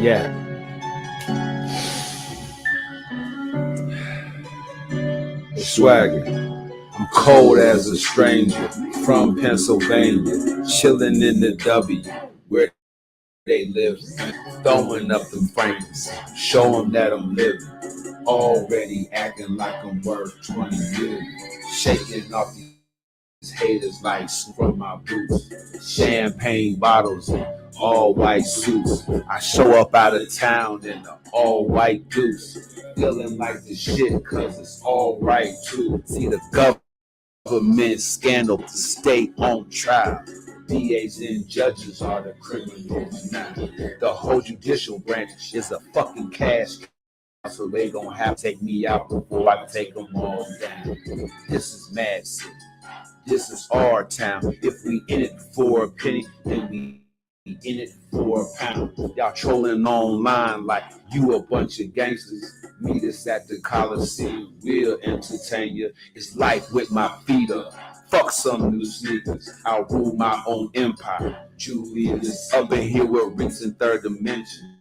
Yeah. Swagger. I'm cold as a stranger from Pennsylvania, chilling in the W where they live, throwing up the frames, showing that I'm living. Already acting like I'm worth 20 million, shaking off these haters like from my boots, champagne bottles and all white suits. I show up out of town in the all white deuce, feeling like the shit cause it's all right too. See the government scandal to stay on trial. DAs and judges are the criminals now. The whole judicial branch is a fucking cash cow, so they gonna have to take me out before I take them all down. This is Mad City. This is our town. If we in it for a penny, then we in it for a pound. Y'all trolling online like you a bunch of gangsters. Meet us at the Coliseum. We'll entertain you. It's life with my feet up. Fuck some new sneakers. I'll rule my own empire. Julius up in here with Reeks in third dimension.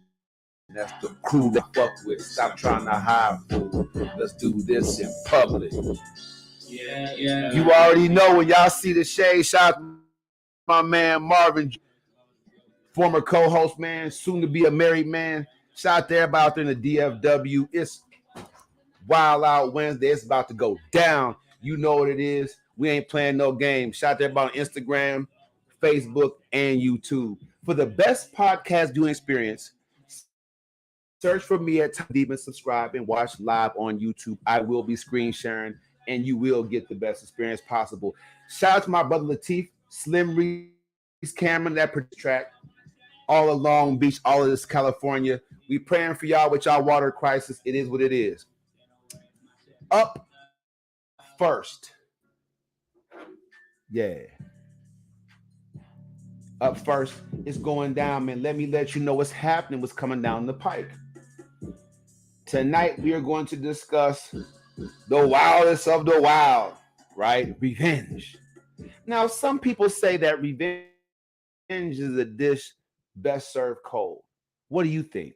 That's the crew that fuck with. Stop trying to hide, fool. Let's do this in public. Yeah. You already know when y'all see the shade. Shout out to my man Marvin, former co-host, man, soon to be a married man. Shout out to everybody out there in the DFW. It's Wild Out Wednesday. It's about to go down. You know what it is. We ain't playing no games. Shout out to everybody on Instagram, Facebook, and YouTube. For the best podcast viewing experience, search for me at Taibu and subscribe and watch live on YouTube. I will be screen sharing, and you will get the best experience possible. Shout out to my brother Latif, Slim Reese Cameron, that produce track, all of Long Beach, all of this California. We praying for y'all with y'all water crisis. It is what it is. Up first. Yeah. Up first, it's going down, man. Let me let you know what's happening, what's coming down the pike. Tonight, we are going to discuss the wildest of the wild, right? Revenge. Now, some people say that revenge is a dish best served cold. What do you think?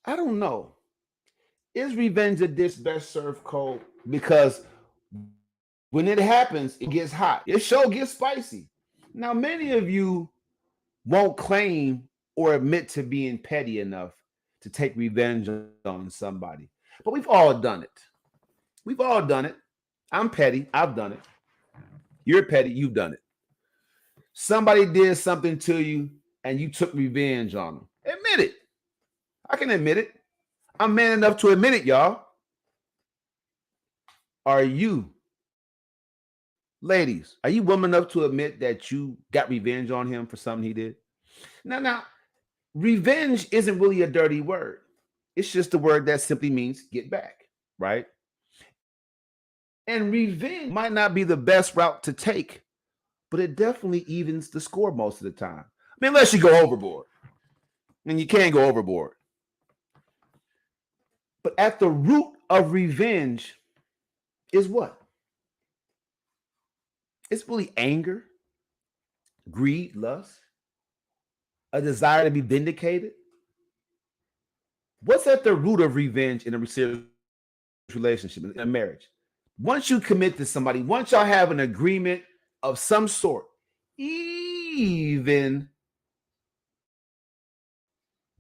I don't know. Is revenge a dish best served cold? Because when it happens, it gets hot. It sure gets spicy. Now, many of you won't claim or admit to being petty enough to take revenge on somebody. But we've all done it. We've all done it. I'm petty. I've done it. You're petty. You've done it. Somebody did something to you and you took revenge on them. Admit it. I can admit it. I'm man enough to admit it, y'all. Are you, ladies, are you woman enough to admit that you got revenge on him for something he did? Now, revenge isn't really a dirty word. It's just a word that simply means get back, right? And revenge might not be the best route to take, but it definitely evens the score most of the time. I mean, unless you go overboard. And you can't go overboard. But at the root of revenge is what? It's really anger, greed, lust, a desire to be vindicated. What's at the root of revenge in a serious relationship, in a marriage? Once you commit to somebody, once y'all have an agreement of some sort, even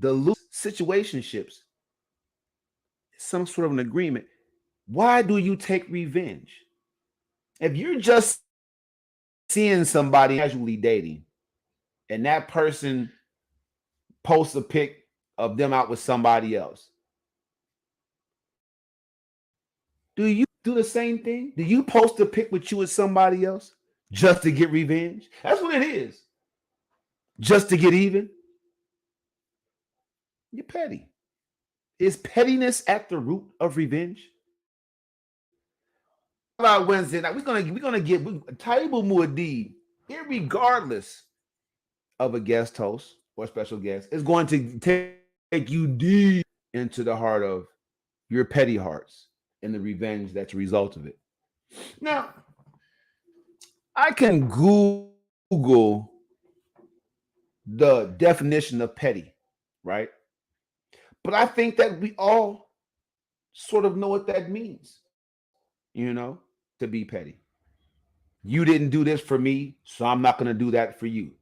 the loose situationships, some sort of an agreement. Why do you take revenge? If you're just seeing somebody casually dating and that person posts a pic of them out with somebody else, do you do the same thing? Do you post a pic with you with somebody else just to get revenge? That's what it is. Just to get even. You're petty. Is pettiness at the root of revenge? About Wednesday night, we're gonna get Taibu Muad'Dib, irregardless of a guest host or special guest, is going to take you deep into the heart of your petty hearts and the revenge that's a result of it. Now, I can Google the definition of petty, right? But I think that we all sort of know what that means, to be petty. You didn't do this for me, so I'm not going to do that for you.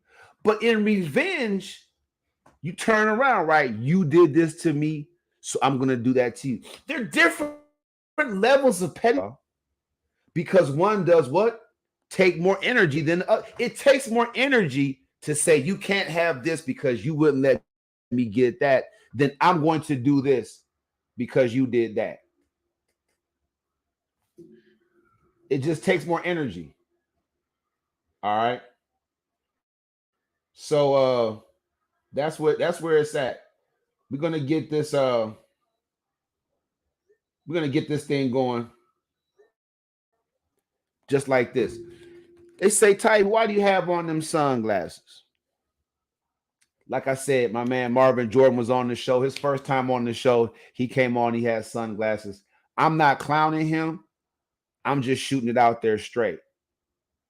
But in revenge, you turn around, right? You did this to me, so I'm going to do that to you. There are different levels of petty because one does what? Take more energy than it takes more energy to say you can't have this because you wouldn't let me get that. Then I'm going to do this because you did that. It just takes more energy. All right. So that's where it's at. We're gonna get this we're gonna get this thing going just like this. They say, Ty, why do you have on them sunglasses? Like I said, my man Marvin Jordan was on the show. His first time on the show, he came on, he had sunglasses. I'm not clowning him. I'm just shooting it out there straight.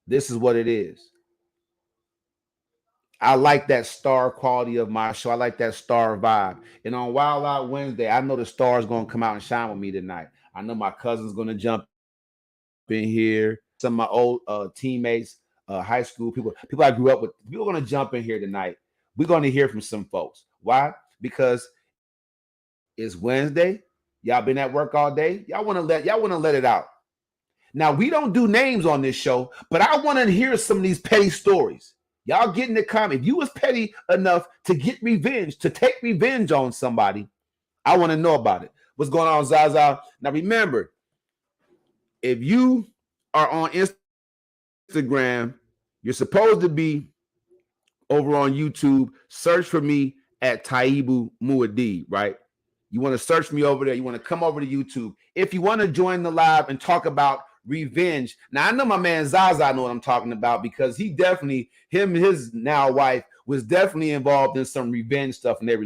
This is what it is. I like that star quality of my show. I like that star vibe. And on Wild Out Wednesday, I know the stars going to come out and shine with me tonight. I know my cousin's going to jump in here. Some of my old teammates, high school people I grew up with, people are going to jump in here tonight. We're going to hear from some folks. Why? Because it's Wednesday. Y'all been at work all day. Y'all want to let it out. Now, we don't do names on this show, but I want to hear some of these petty stories. Y'all get in the comment. If you was petty enough to get revenge, to take revenge on somebody, I want to know about it. What's going on, Zaza? Now, remember, if you are on Instagram, you're supposed to be over on YouTube. Search for me at Taibu Muad'Dib, right? You want to search me over there. You want to come over to YouTube. If you want to join the live and talk about revenge. Now, I know my man Zaza know what I'm talking about because he definitely, him and his now wife was definitely involved in some revenge stuff in their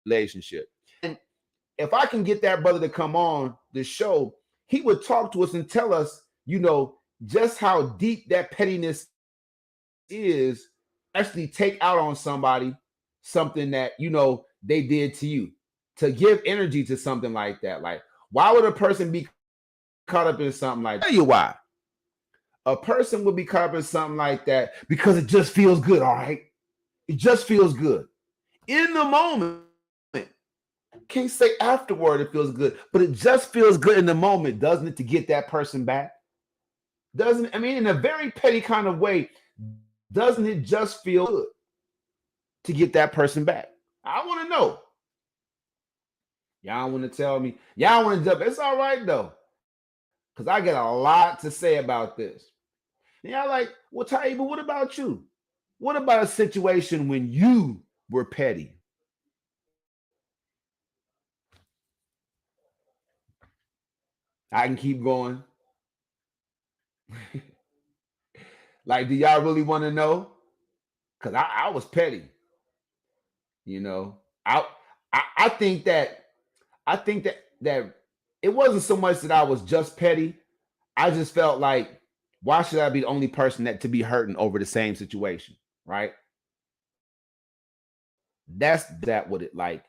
relationship. And if I can get that brother to come on the show, he would talk to us and tell us, just how deep that pettiness is, actually take out on somebody something that, they did to you. To give energy to something like that. Like, why would a person be caught up in something like that? I'll tell you why. A person would be caught up in something like that because it just feels good, all right? It just feels good. In the moment, can't say afterward it feels good, but it just feels good in the moment, doesn't it, to get that person back? Doesn't it? I mean, in a very petty kind of way, doesn't it just feel good to get that person back? I want to know. Y'all want to tell me. Y'all want to jump. It's all right, though. Because I get a lot to say about this. And y'all like, well, Taibu, what about you? What about a situation when you were petty? I can keep going. Like, do y'all really want to know? Because I was petty. I, I think that that it wasn't so much that I was just petty. I just felt like, why should I be the only person that to be hurting over the same situation, right? That's that what it like.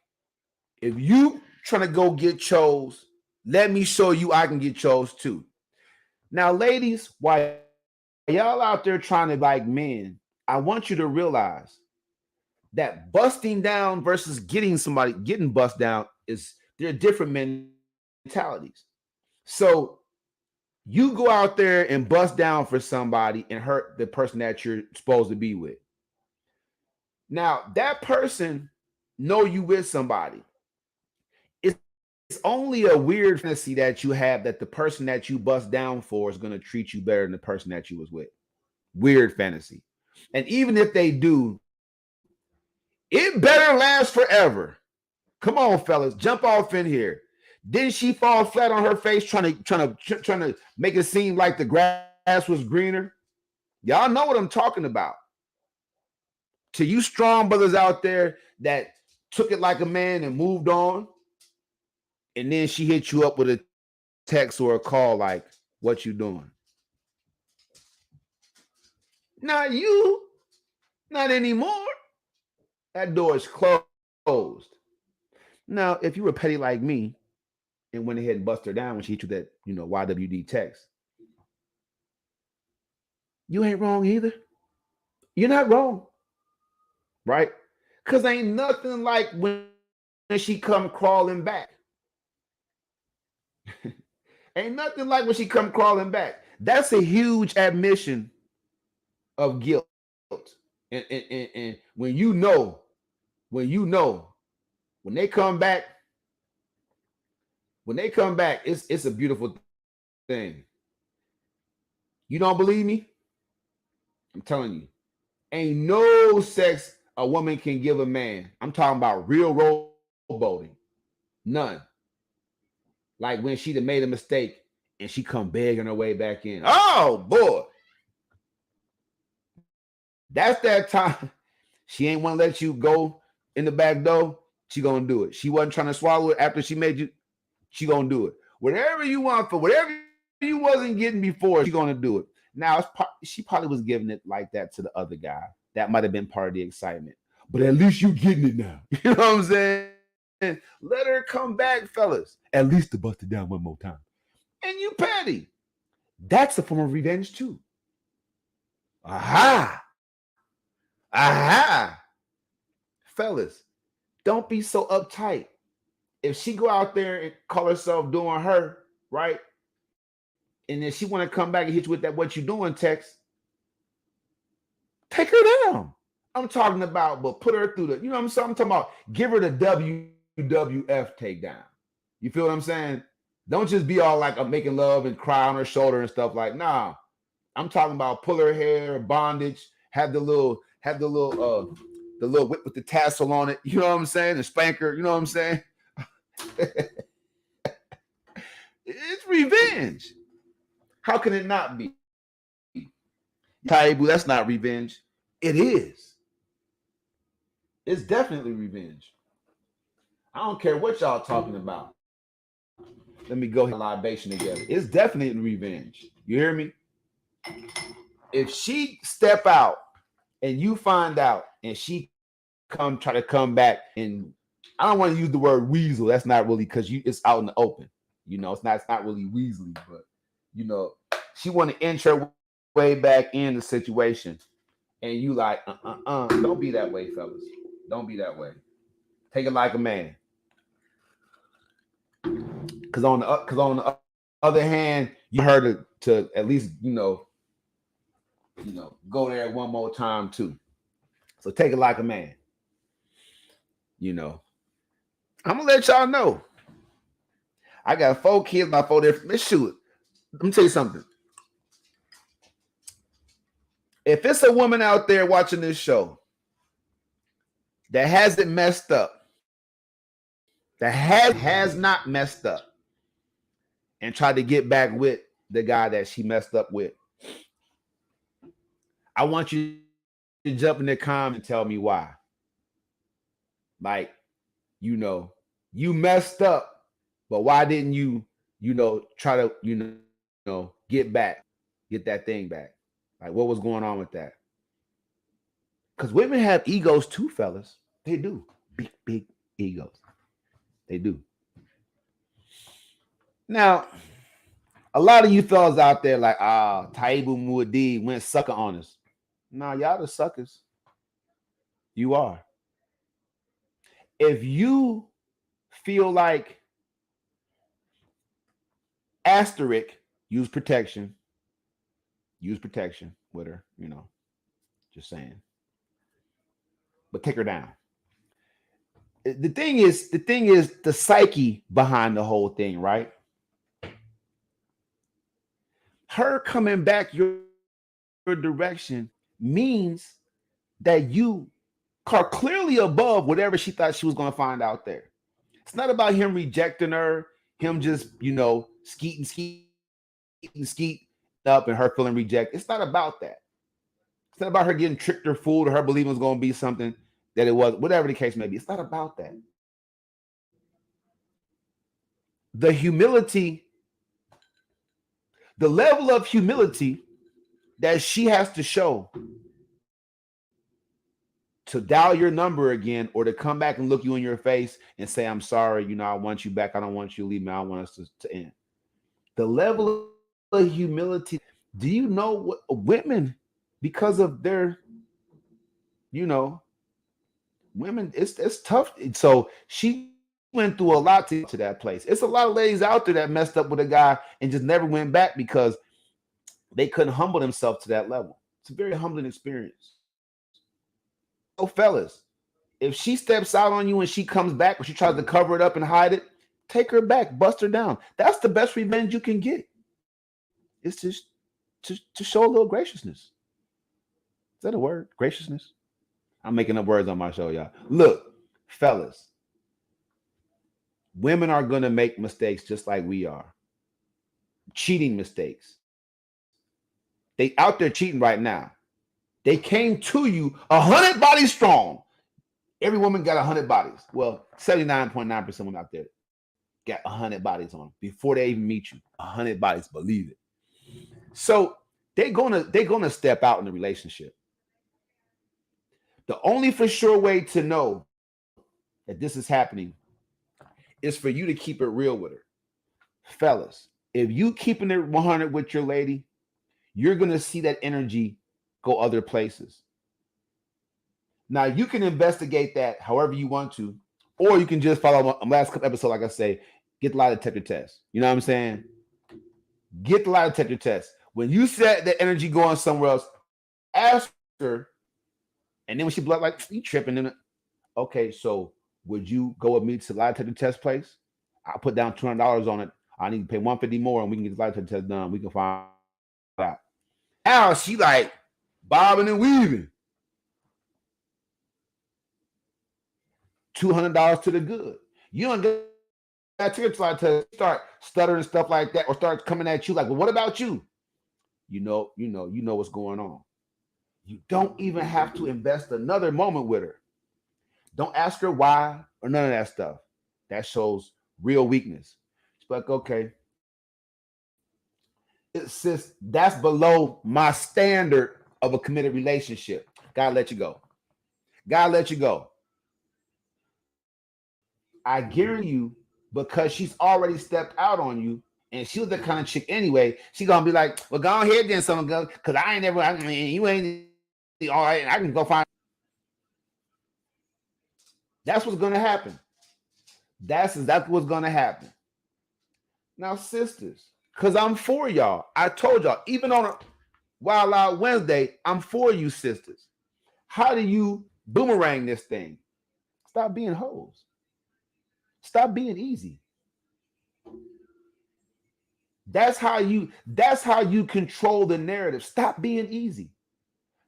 If you trying to go get chose, let me show you I can get chose too. Now, ladies, while y'all out there trying to like men, I want you to realize that busting down versus getting bust down is they're different mentalities. So you go out there and bust down for somebody and hurt the person that you're supposed to be with. Now, that person know you with somebody. It's only a weird fantasy that you have that the person that you bust down for is going to treat you better than the person that you was with. Weird fantasy. And even if they do, it better last forever. Come on, fellas, jump off in here. Didn't she fall flat on her face trying to make it seem like the grass was greener? Y'all know what I'm talking about. To you strong brothers out there that took it like a man and moved on, and then she hit you up with a text or a call like, what you doing? Not you, not anymore. That door is closed. Now, if you were petty like me and went ahead and bust her down when she hit you that, YWD text, you ain't wrong either. You're not wrong, right? Because ain't nothing like when she come crawling back. Ain't nothing like when she come crawling back. That's a huge admission of guilt. And when they come back, it's a beautiful thing. You don't believe me? I'm telling you. Ain't no sex a woman can give a man. I'm talking about real rowboating. None. Like when she done made a mistake and she come begging her way back in. Oh boy. That's that time. She ain't want to let you go in the back door. She gonna do it. She wasn't trying to swallow it after she made you. She gonna do it. Whatever you want for whatever you wasn't getting before, she gonna do it. Now she probably was giving it like that to the other guy. That might have been part of the excitement. But at least you getting it now. You know what I'm saying? Let her come back, fellas. At least to bust it down one more time. And you petty. That's a form of revenge too. Aha. Aha. Fellas, don't be so uptight. If she go out there and call herself doing her, right? And then she want to come back and hit you with that what you doing text, take her down. I'm talking about, but put her through the, you know what I'm saying? I'm talking about give her the WWF takedown. You feel what I'm saying? Don't just be all like I'm making love and cry on her shoulder and stuff like, nah. I'm talking about pull her hair, bondage, the little whip with the tassel on it. You know what I'm saying? The spanker. You know what I'm saying? It's revenge. How can it not be? Taibu, that's not revenge. It is. It's definitely revenge. I don't care what y'all talking about. Let me go ahead and libation together. It's definitely revenge. You hear me? If she step out and you find out and she try to come back and I don't want to use the word weasel. That's not really because it's out in the open. It's not really weaselly, but she want to inch her way back in the situation. And you like, don't be that way, fellas. Don't be that way. Take it like a man. Because on the other hand, you heard it to at least go there one more time too. So take it like a man. I'm gonna let y'all know. I got 4 kids, my 4 different. Let's shoot. Let me tell you something. If it's a woman out there watching this show that hasn't messed up, that has not messed up, and tried to get back with the guy that she messed up with, I want you to jump in the comments and tell me why. Like, you messed up, but why didn't you, try to, get that thing back? Like, what was going on with that? Because women have egos too, fellas. They do. Big, big egos. They do. Now, a lot of you fellas out there like, Taibu Muad'Dib went sucker on us. Nah, y'all the suckers. You are. If you feel like asterisk, use protection with her, just saying. But take her down. The thing is the psyche behind the whole thing, right? Her coming back your direction means that you are clearly above whatever she thought she was going to find out there. It's not about him rejecting her, him just, skeeting up and her feeling rejected. It's not about that. It's not about her getting tricked or fooled or her believing it was going to be something that it was, whatever the case may be. It's not about that. The humility, the level of humility that she has to show to dial your number again or to come back and look you in your face and say, I'm sorry, I want you back. I don't want you to leave me. I want us to end. The level of humility. Do you know what women, because of their, women, it's tough. So she went through a lot to that place. It's a lot of ladies out there that messed up with a guy and just never went back because they couldn't humble themselves to that level. It's a very humbling experience. So, fellas, if she steps out on you and she comes back or she tries to cover it up and hide it, take her back, bust her down. That's the best revenge you can get. It's just to show a little graciousness. Is that a word? Graciousness? I'm making up words on my show, y'all. Look, fellas, women are going to make mistakes just like we are. Cheating mistakes. They out there cheating right now. They came to you 100 bodies strong. Every woman got 100 bodies. Well, 79.9% women out there got 100 bodies on them before they even meet you. 100 bodies, believe it. So they're gonna step out in the relationship. The only for sure way to know that this is happening is for you to keep it real with her. Fellas, if you keeping it 100 with your lady, you're gonna see that energy go other places. Now you can investigate that however you want to, or you can just follow my last episode, like I say, get the lie detector test. You know what I'm saying? Get the lie detector test. When you set that energy going somewhere else, ask her, and then when she blood like you tripping in it. Okay, so would you go with me to the lie detector test place? I'll put down $200 on it. I need to pay $150 more, and we can get the lie detector test done. We can find out. Now she like bobbing and weaving. $200 to the good. You don't get that to start stuttering stuff like that, or start coming at you like, well, what about you? You know what's going on. You don't even have to invest another moment with her. Don't ask her why or none of that stuff. That shows real weakness. It's like, okay, sis, that's below my standard of a committed relationship. Gotta let you go. Gotta let you go. I guarantee you, because she's already stepped out on you, and she was the kind of chick anyway, she gonna be like, well, go ahead then, son, because I ain't never, you ain't all right, I can go find. That's what's gonna happen. That's exactly what's gonna happen. Now, sisters, because I'm for y'all. I told y'all, even on a Wild Out Wednesday, I'm for you, sisters. How do you boomerang this thing? Stop being hoes. Stop being easy. That's how you control the narrative. Stop being easy.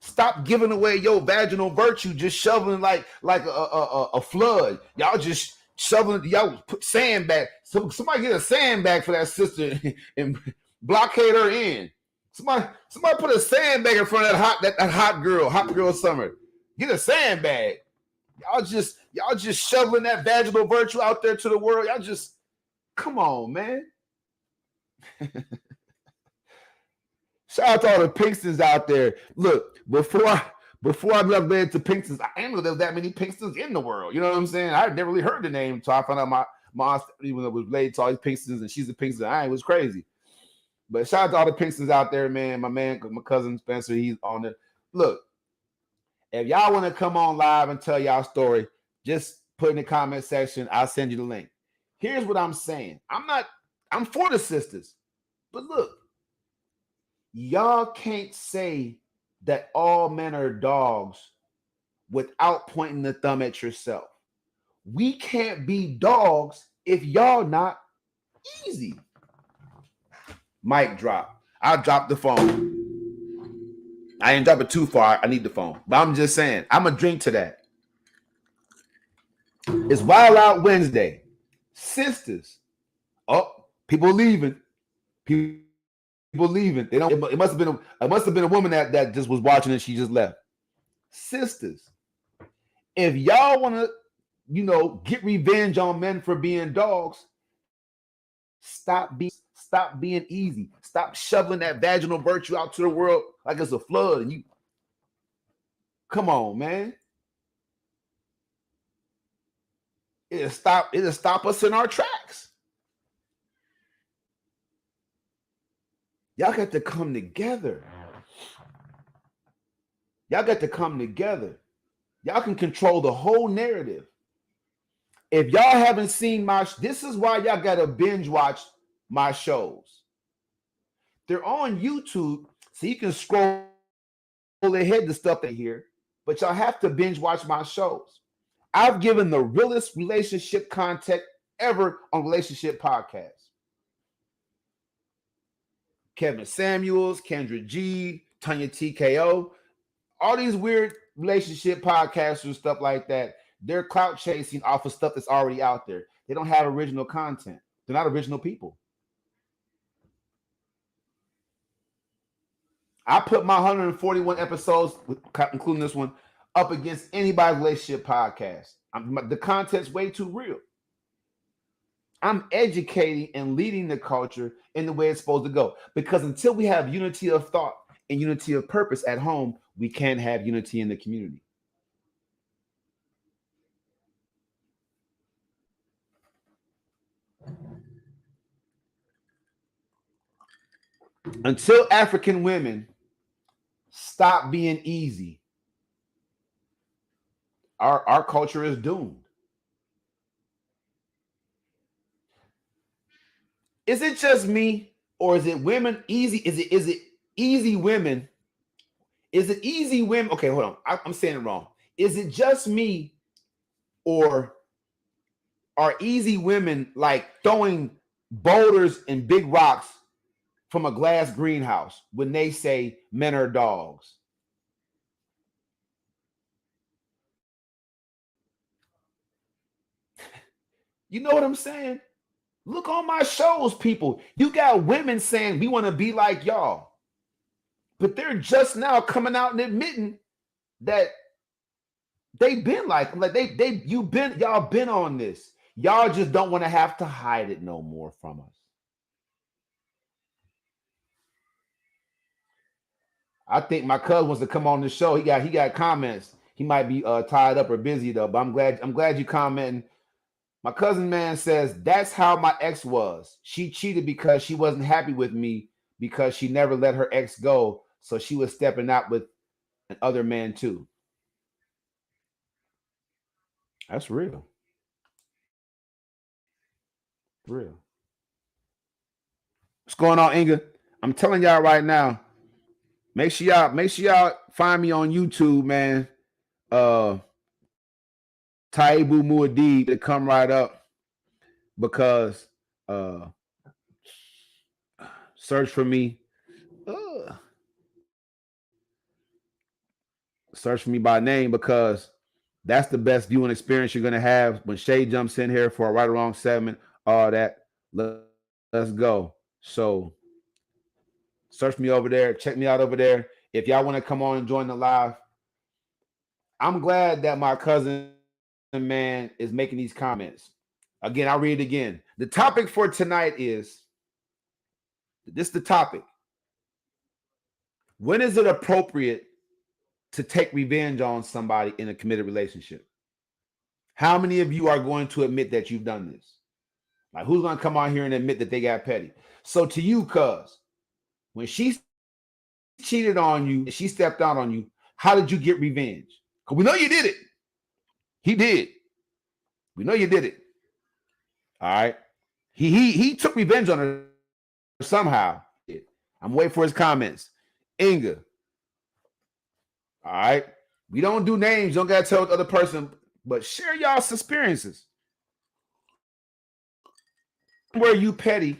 Stop giving away your vaginal virtue, just shoveling like a flood. Y'all just shoveling. Y'all put sandbag. Somebody get a sandbag for that sister and blockade her in. Somebody put a sandbag in front of that hot girl summer. Get a sandbag. Y'all just shoveling that vaginal virtue out there to the world. Y'all just come on, man. Shout out to all the Pinkstons out there. Look, before I led to Pinkstons, I didn't know there was that many Pinkstons in the world. You know what I'm saying? I never really heard the name until I found out my aunt, even though it was related to all these Pinkstons, and she's a Pinkston. It was crazy. But shout out to all the Pinkstons out there, man. My cousin Spencer, he's on it. Look, if y'all want to come on live and tell y'all story, just put in the comment section. I'll send you the link. Here's what I'm saying. I'm for the sisters. But look, y'all can't say that all men are dogs without pointing the thumb at yourself. We can't be dogs if y'all not easy. Mic drop. I'll drop the phone. I didn't drop it too far. I need the phone. But I'm just saying, I'm going to drink to that. It's Wild Out Wednesday. Sisters. Oh, people leaving. People leaving. They don't. It must have been a woman that just was watching and she just left. Sisters, if y'all want to, get revenge on men for being dogs, Stop being easy. Stop shoveling that vaginal virtue out to the world like it's a flood. And you come on, man. It'll stop us in our tracks. Y'all got to come together. Y'all got to come together. Y'all can control the whole narrative. If y'all haven't seen this is why y'all got to binge watch my shows. They're on YouTube, so you can scroll ahead to stuff they hear, but y'all have to binge watch my shows. I've given the realest relationship content ever on Relationship Podcasts. Kevin Samuels, Kendra G, Tanya TKO, all these weird relationship podcasts and stuff like that, they're clout chasing off of stuff that's already out there. They don't have original content. They're not original people. I put my 141 episodes, including this one, up against anybody's relationship podcast. The content's way too real. I'm educating and leading the culture in the way it's supposed to go. Because until we have unity of thought and unity of purpose at home, we can't have unity in the community. Until African women stop being easy, our culture is doomed. Is it just me, or is it women easy? Is it easy women? Is it easy women? Okay, hold on. I'm saying it wrong. Is it just me, or are easy women like throwing boulders and big rocks from a glass greenhouse when they say men are dogs? You know what I'm saying? Look on my shows, people. You got women saying we want to be like y'all, but they're just now coming out and admitting that they've been like y'all been on this. Y'all just don't want to have to hide it no more from us. I think my cousin wants to come on the show. He got comments. He might be tied up or busy though, but I'm glad you commenting. My cousin man says that's how my ex was. She cheated because she wasn't happy with me because she never let her ex go, so she was stepping out with another man too. That's real. Real. What's going on, Inga? I'm telling y'all right now. Make sure y'all find me on YouTube, man. Taibu Muad'Dib to come right up because search for me. Search for me by name because that's the best viewing experience you're gonna have when Shay jumps in here for a right or wrong segment. All that. Let's go. So search me over there. Check me out over there. If y'all want to come on and join the live, I'm glad that my cousin man is making these comments. Again, I'll read it again. The topic for tonight is this is the topic. When is it appropriate to take revenge on somebody in a committed relationship? How many of you are going to admit that you've done this? Like, who's going to come on here and admit that they got petty? So to you, cuz, when she cheated on you, she stepped out on you, how did you get revenge? Because we know you did it. He did. We know you did it. All right. He took revenge on her somehow. I'm waiting for his comments. Inga. All right. We don't do names. You don't got to tell the other person, but share y'all's experiences. Were you petty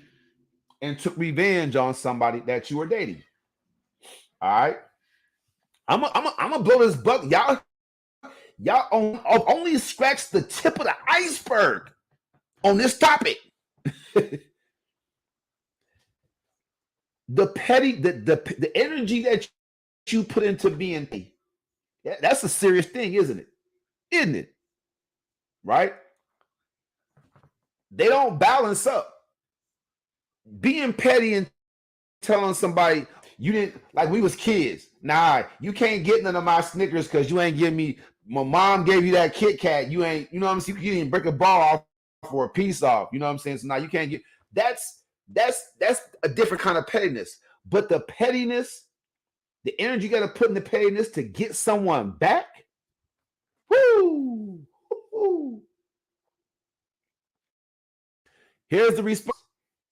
and took revenge on somebody that you were dating? All right. I'm gonna blow this buck. Y'all only scratch the tip of the iceberg on this topic. The petty, the energy that you put into being petty, that's a serious thing, isn't it? Isn't it? Right? They don't balance up. being petty and telling somebody you didn't like we was kids. Nah, you can't get none of my Snickers because you ain't give me. My mom gave you that Kit Kat. You ain't, you know what I'm saying? You didn't break a ball off for a piece off. You know what I'm saying? So now you can't get. That's a different kind of pettiness. But the pettiness, the energy you got to put in the pettiness to get someone back. Woo! Woo. Here's the response.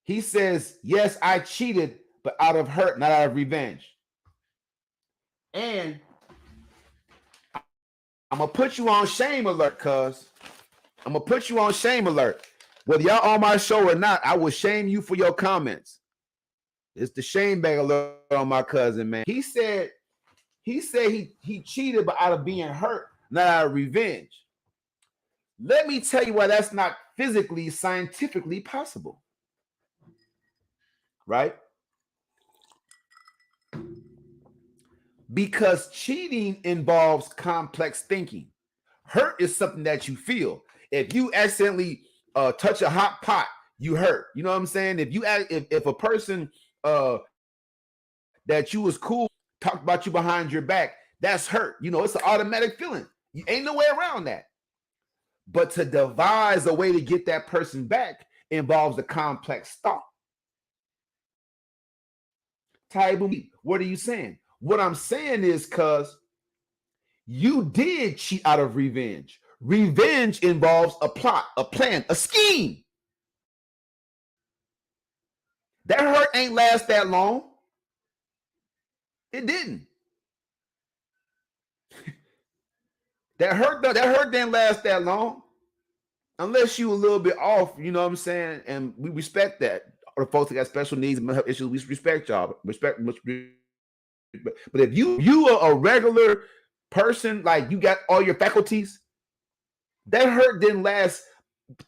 He says, "Yes, I cheated, but out of hurt, not out of revenge." And I'm gonna put you on shame alert, cuz I'm gonna put you on shame alert. Whether y'all on my show or not, I will shame you for your comments. It's the shame bag alert on my cousin, man. He said he cheated, but out of being hurt, not out of revenge. Let me tell you why that's not physically, scientifically possible. Right? Because cheating involves complex thinking. Hurt is something that you feel. If you accidentally touch a hot pot, you hurt. You know what I'm saying? If a person that you was cool talked about you behind your back, that's hurt. You know, it's an automatic feeling. You ain't no way around that. But to devise a way to get that person back involves a complex thought. Taibu, what are you saying? What I'm saying is, cuz you did cheat out of revenge. Revenge involves a plot, a plan, a scheme. That hurt ain't last that long. It didn't. That hurt didn't last that long. Unless you a little bit off, you know what I'm saying? And we respect that. Or folks that got special needs and mental health issues, we respect y'all. But if you are a regular person, like you got all your faculties, that hurt didn't last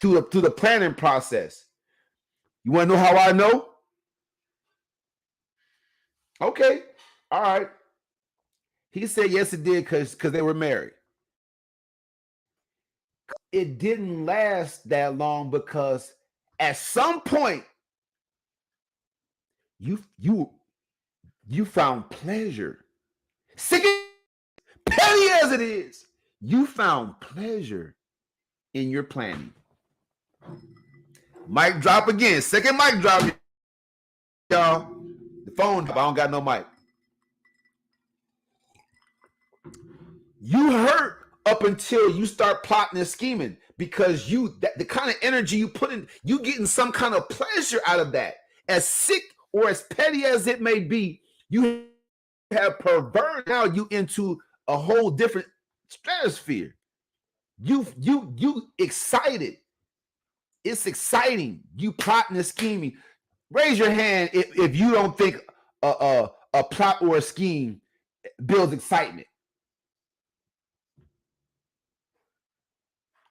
through the planning process. You want to know how I know? Okay, all right. He said yes, it did because they were married. It didn't last that long because at some point you found pleasure. Sick, petty as it is, you found pleasure in your planning. Mic drop again. Second mic drop, y'all. The phone drop. I don't got no mic. You hurt up until you start plotting and scheming because the kind of energy you put in, you getting some kind of pleasure out of that. As sick or as petty as it may be, you have perverted now you into a whole different stratosphere. You excited. It's exciting. You plotting and scheming. Raise your hand if you don't think a plot or a scheme builds excitement.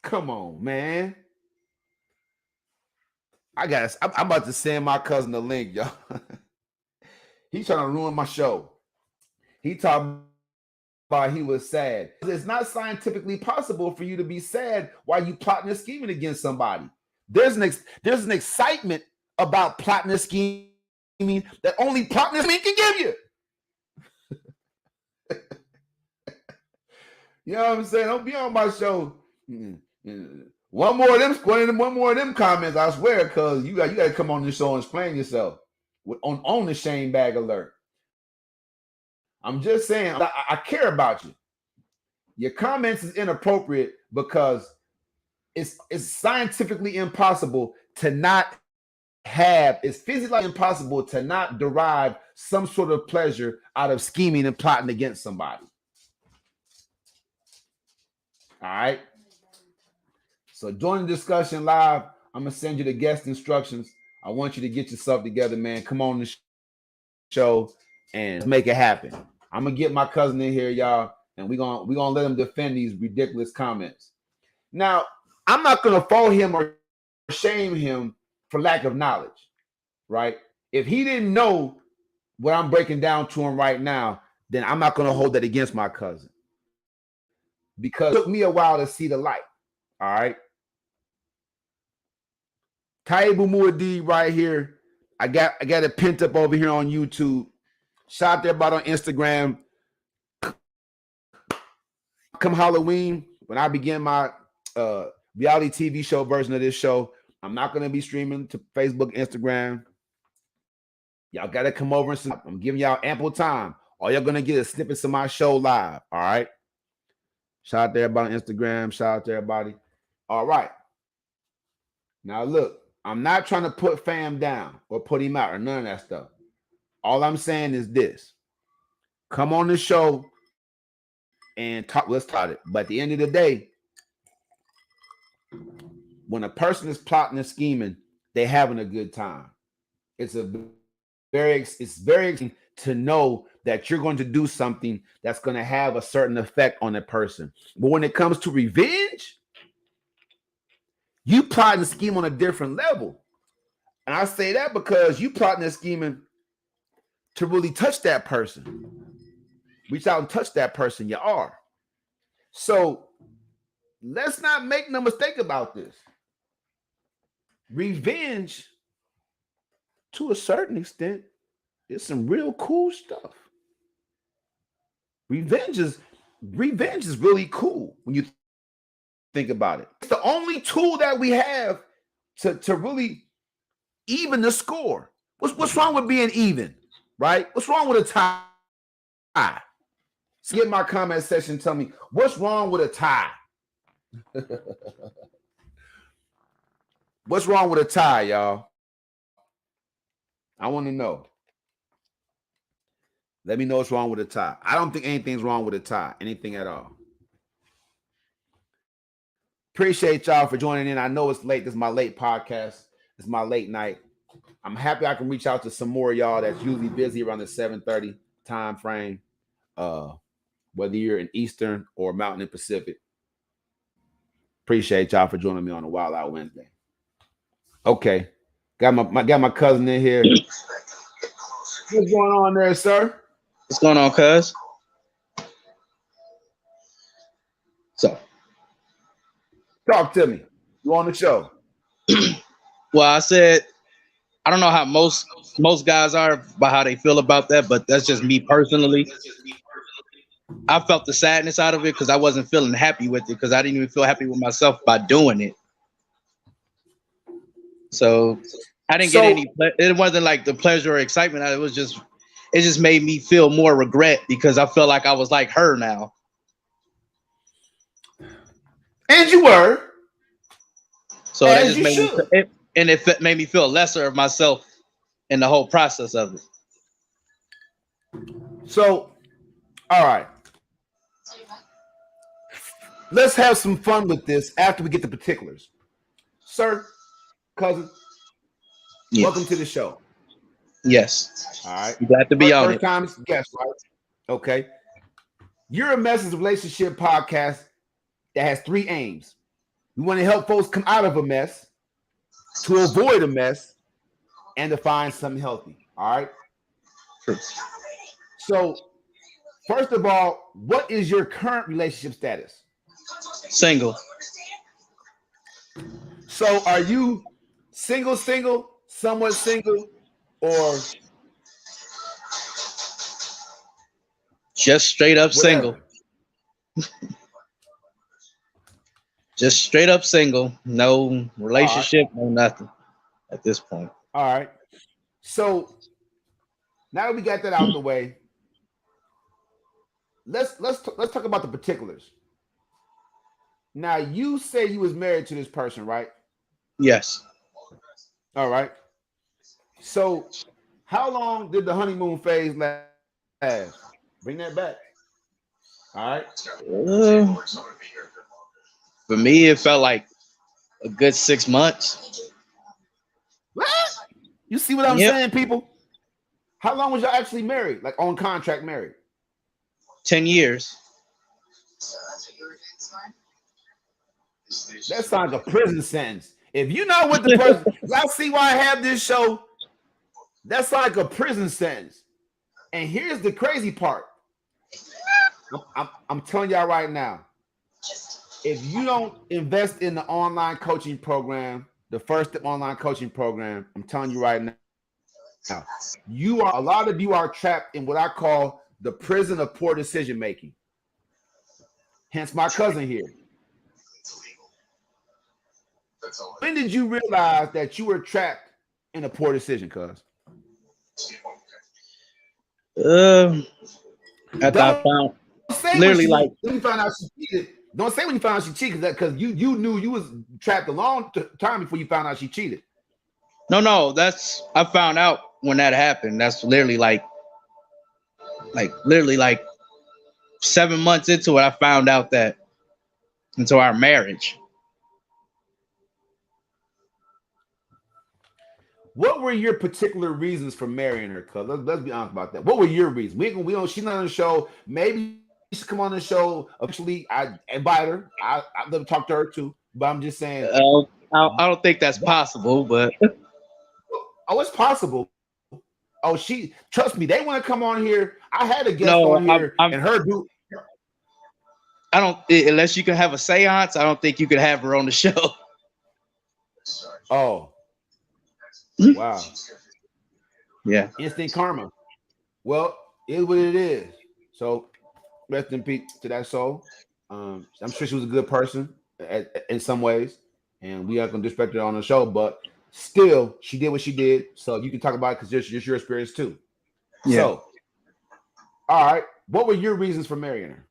Come on, man. I'm about to send my cousin the link, y'all. He's trying to ruin my show. He talking about he was sad. It's not scientifically possible for you to be sad while you plotting and scheming against somebody. There's an excitement about plotting and scheming that only plotting and scheming can give you. You know what I'm saying? Don't be on my show. One more of them comments, I swear, because you got to come on this show and explain yourself on the shame bag alert. I'm just saying, I care about you. Your comments is inappropriate because it's scientifically impossible to not have, it's physically impossible to not derive some sort of pleasure out of scheming and plotting against somebody. All right. So join the discussion live. I'm gonna send you the guest instructions. I want you to get yourself together, man. Come on the show and let's make it happen. I'm gonna get my cousin in here, y'all, and we're gonna let him defend these ridiculous comments. Now, I'm not gonna fault him or shame him for lack of knowledge, right? If he didn't know what I'm breaking down to him right now, then I'm not gonna hold that against my cousin. Because it took me a while to see the light. All right. Taibu Muad'Dib right here. I got it pent up over here on YouTube. Shout out there about on Instagram. Come Halloween, when I begin my reality TV show version of this show, I'm not going to be streaming to Facebook, Instagram. Y'all got to come over and see. I'm giving y'all ample time. All y'all going to get is snippets of my show live. All right. Shout out to everybody on Instagram. Shout out to everybody. All right. Now, look, I'm not trying to put fam down or put him out or none of that stuff. All I'm saying is this. Come on the show and talk. Let's talk it. But at the end of the day, when a person is plotting and scheming, they're having a good time. It's very exciting to know that you're going to do something that's going to have a certain effect on a person. But when it comes to revenge, you plot and scheme on a different level. And I say that because you plotting and scheming to really touch that person. Reach out and touch that person. You are. So let's not make no mistake about this. Revenge, to a certain extent, is some real cool stuff. Revenge is really cool when you think about it. It's the only tool that we have to really even the score. What's wrong with being even, right? What's wrong with a tie? So get my comment section. Tell me what's wrong with a tie. What's wrong with a tie, y'all? I want to know. Let me know what's wrong with a tie. I don't think anything's wrong with a tie. Anything at all. Appreciate y'all for joining in. I know it's late. This is my late podcast. It's my late night. I'm happy I can reach out to some more of y'all that's usually busy around the 7:30 time frame. Whether you're in Eastern or Mountain and Pacific. Appreciate y'all for joining me on a Wild Out Wednesday. Okay. Got my cousin in here. What's going on there, sir? What's going on, cuz? So, talk to me. You on the show? Well, I said I don't know how most guys are about how they feel about that, but that's just me personally. I felt the sadness out of it because I wasn't feeling happy with it because I didn't even feel happy with myself by doing it. So I didn't get any. It wasn't like the pleasure or excitement. It just made me feel more regret because I felt like I was like her now. And you were. So that just made me, it made me feel lesser of myself in the whole process of it. So, all right. Let's have some fun with this after we get the particulars. Sir, cousin, yes. Welcome to the show. Yes. All right. I'm glad to be on it. First time guest, right? Okay. You're a Mess's Relationship podcast that has 3 aims. We want to help folks come out of a mess, to avoid a mess, and to find something healthy. All right. True. So, first of all, what is your current relationship status? Single. So, are you single, somewhat single, or just straight up single? Just straight up single. No relationship, no nothing at this point. All right. So now that we got that out of the way, let's talk about the particulars. Now, you say you was married to this person, right? Yes. All right. So how long did the honeymoon phase last? Bring that back. All right. For me, it felt like a good 6 months. What? You see what I'm saying, people? How long was y'all actually married? Like on contract married? 10 years. That sounds like a prison sentence. If you know what the person, y'all see why I have this show? That's like a prison sentence. And here's the crazy part. I'm telling y'all right now, if you don't invest in the online coaching program, the first step online coaching program, I'm telling you right now, a lot of you are trapped in what I call the prison of poor decision making. Hence my cousin here. When did you realize that you were trapped in a poor decision, cuz? After I found say literally when like you found out she cheated. Don't say when you found out she cheated, because you knew you was trapped a long time before you found out she cheated. no, that's I found out when that happened. That's literally like literally like 7 months into it, I found out that into our marriage. What were your particular reasons for marrying her? Cuz let's be honest about that. What were your reasons? We don't. She's not on the show. Maybe she should come on the show. Eventually, I invite her. I'd love to talk to her too. But I'm just saying. I don't think that's possible, but oh, it's possible. Oh, trust me. They want to come on here. I had a guest no, on here, and her dude. I don't unless you can have a seance. I don't think you could have her on the show. Oh, wow. Yeah. Instant karma. Well, it is what it is. So, rest in peace to that soul. I'm sure she was a good person in some ways, and we aren't gonna disrespect her on the show, but still, she did what she did. So you can talk about it because it's your experience too. Yeah. So, all right, what were your reasons for marrying her?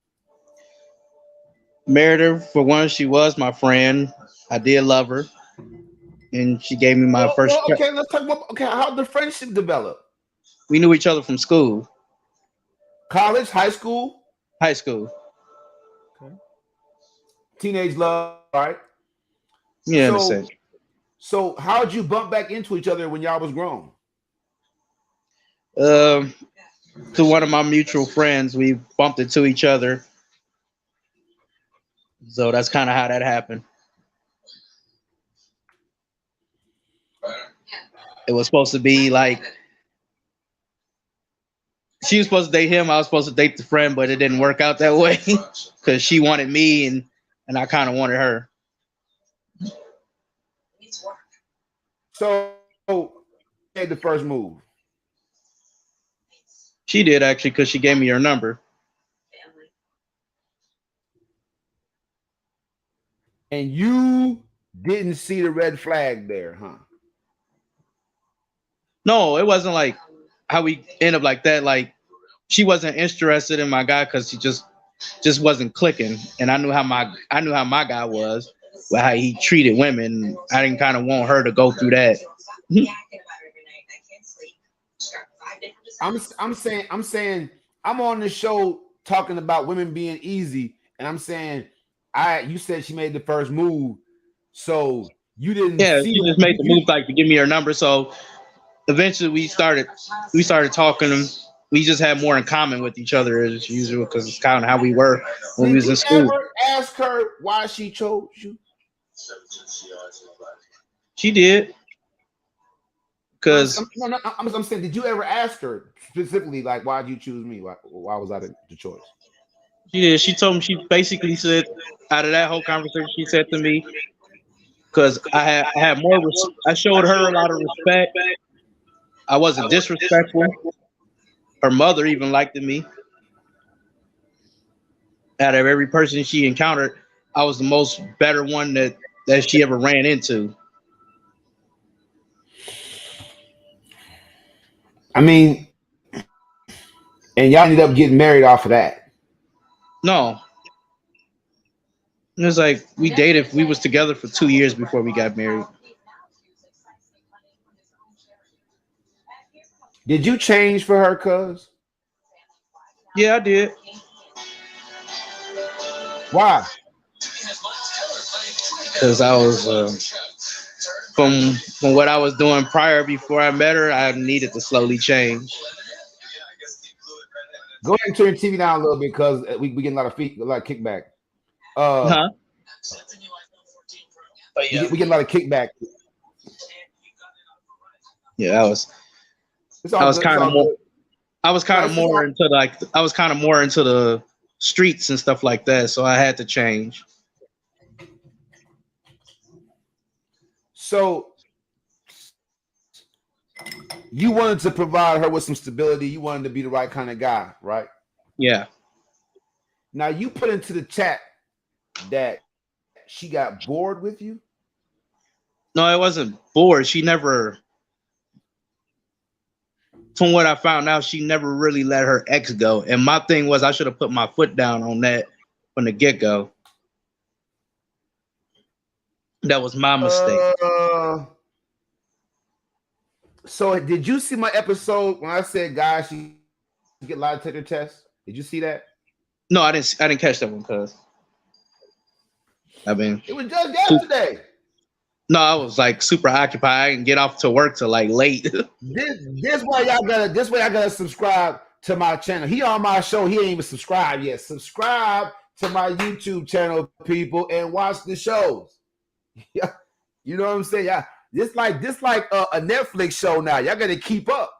Married her for one. She was my friend. I did love her, and she gave me my first. Well, okay, let's talk about how did the friendship develop? We knew each other from school. College, high school? High school. Okay. Teenage love, all right? Yeah, so how'd you bump back into each other when y'all was grown? To one of my mutual friends, we bumped into each other. So that's kind of how that happened. It was supposed to be like she was supposed to date him. I was supposed to date the friend, but it didn't work out that way because she wanted me and I kind of wanted her. So, made the first move. She did actually because she gave me her number. And you didn't see the red flag there, huh? No, it wasn't like how we end up like that. Like she wasn't interested in my guy because he just wasn't clicking, and I knew how my guy was, well, how he treated women. I didn't kind of want her to go through that. I'm saying I'm on the show talking about women being easy, and I'm saying you said she made the first move, so you didn't. Yeah, she just made the move like to give me her number. So eventually we started talking. We just had more in common with each other as usual because it's kind of how we were when we was in school. Did you ever ask her why she chose you? She did. Because I'm saying, did you ever ask her specifically, like, why did you choose me? Why was I the choice? She did. She told me, she basically said, out of that whole conversation, she said to me, because I had more, I showed her a lot of respect. I wasn't disrespectful. Her mother even liked me. Out of every person she encountered, I was the most better one that she ever ran into. I mean, and y'all ended up getting married off of that. No. It was like we dated. We was together for 2 years before we got married. Did you change for her, cuz? Yeah, I did. Why? Because I was from what I was doing prior before I met her, I needed to slowly change. Go ahead and turn your TV down a little bit because we getting a lot of kickback. Huh? We get a lot of kickback. Yeah, I was kind of more into the streets and stuff like that, so I had to change. So You wanted to provide her with some stability. You wanted to be the right kind of guy, right? Yeah. Now you put into the chat that she got bored with you. No, it wasn't bored. She never, from what I found out, she never really let her ex go. And my thing was, I should have put my foot down on that from the get go. That was my mistake. So did you see my episode when I said guys she get lie detector tests? Did you see that? No, I didn't. I didn't catch that one because I mean, it was just yesterday. No, I was like super occupied. I didn't get off to work till like late. this way y'all gotta. This way I gotta subscribe to my channel. He on my show. He ain't even subscribed yet. Subscribe to my YouTube channel, people, and watch the shows. Yeah, you know what I'm saying? Yeah, this like a Netflix show now. Y'all gotta keep up.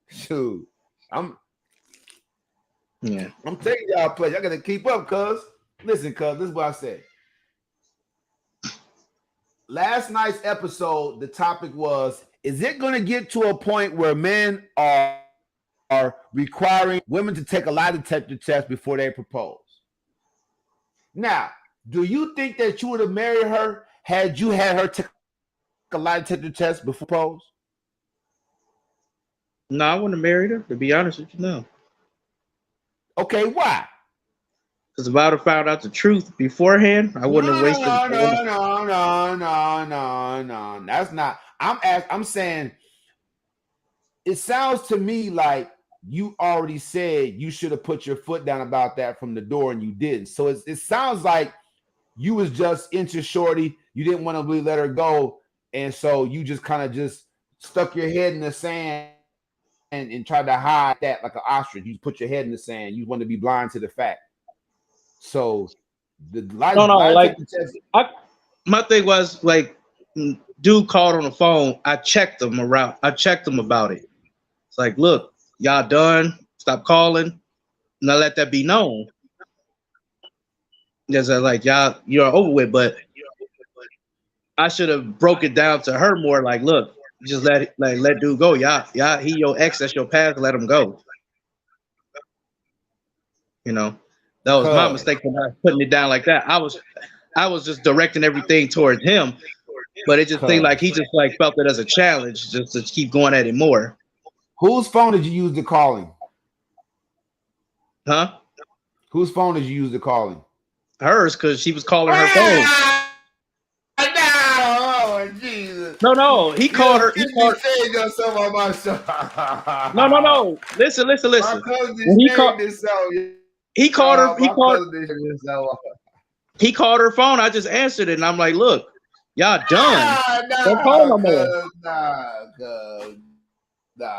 Shoot, I'm taking y'all play. Y'all gotta keep up, cuz. Listen, cuz, this is what I said. Last night's episode, the topic was, is it going to get to a point where men are requiring women to take a lie detector test before they propose? Now, do you think that you would have married her had you had her take a lie detector test before propose? No, I wouldn't have married her, to be honest with you, no. Okay, why? Because if I would have found out the truth beforehand, I wouldn't have wasted. No. That's not. I'm saying. It sounds to me like you already said you should have put your foot down about that from the door, and you didn't. So it sounds like you was just into shorty. You didn't want to really let her go, and so you just kind of just stuck your head in the sand and tried to hide that like an ostrich. You put your head in the sand. You want to be blind to the fact. So the my thing was like, dude called on the phone. I checked him around. I checked him about it. It's like, look, y'all done. Stop calling. Now let that be known. Because like y'all, you're over with. But I should have broke it down to her more. Like, look, just let dude go. Y'all, he your ex. That's your past. Let him go. You know. That was my mistake for not putting it down like that. I was just directing everything towards him, but it just seemed like he just like felt it as a challenge just to keep going at it more. Whose phone did you use to call him? Huh? Whose phone did you use to call him? Hers, because she was calling her phone. Oh, Jesus. No, he called her. He called yourself on my show. No. Listen. My cousin he called her. He called her phone. I just answered it, and I'm like, "Look, y'all done. Don't call no more."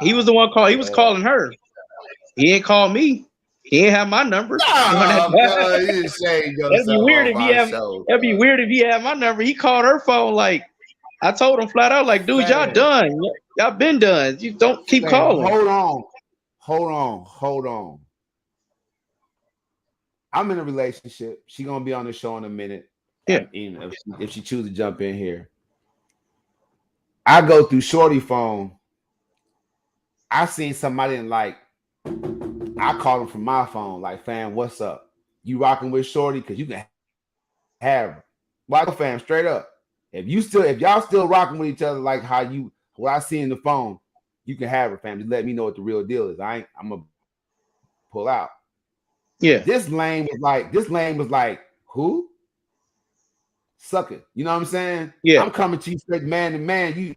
He was the one call. He was calling her. He ain't called me. He ain't have my number. That'd be weird if he have. That'd be weird if he had my number. He called her phone. Like I told him flat out, like, dude, y'all done. Y'all been done. You don't keep calling. Hold on. I'm in a relationship. She's gonna be on the show in a minute. Yeah. If she chooses to jump in here. I go through Shorty phone. I seen somebody didn't like. I called him from my phone, like, fam, what's up? You rocking with Shorty? Because you can have her. Well, fam, straight up. If y'all still rocking with each other like what I see in the phone, you can have her, fam. Just let me know what the real deal is. I'm gonna pull out. Yeah. This lane was like, who? Suck it. You know what I'm saying? Yeah. I'm coming to you straight man to man.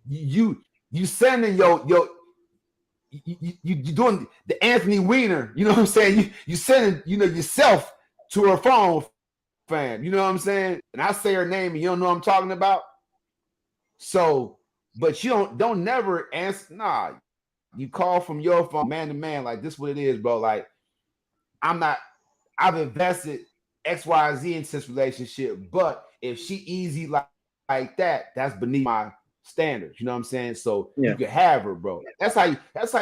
You sending you doing the Anthony Weiner, you know what I'm saying? You sending, yourself to her phone, fam. You know what I'm saying? And I say her name and you don't know what I'm talking about. So, but you don't never answer. Nah, you call from your phone, man to man, like this what it is, bro. Like, I've invested XYZ in this relationship, but if she easy like that, that's beneath my standards. You know what I'm saying? So you can have her, bro. That's how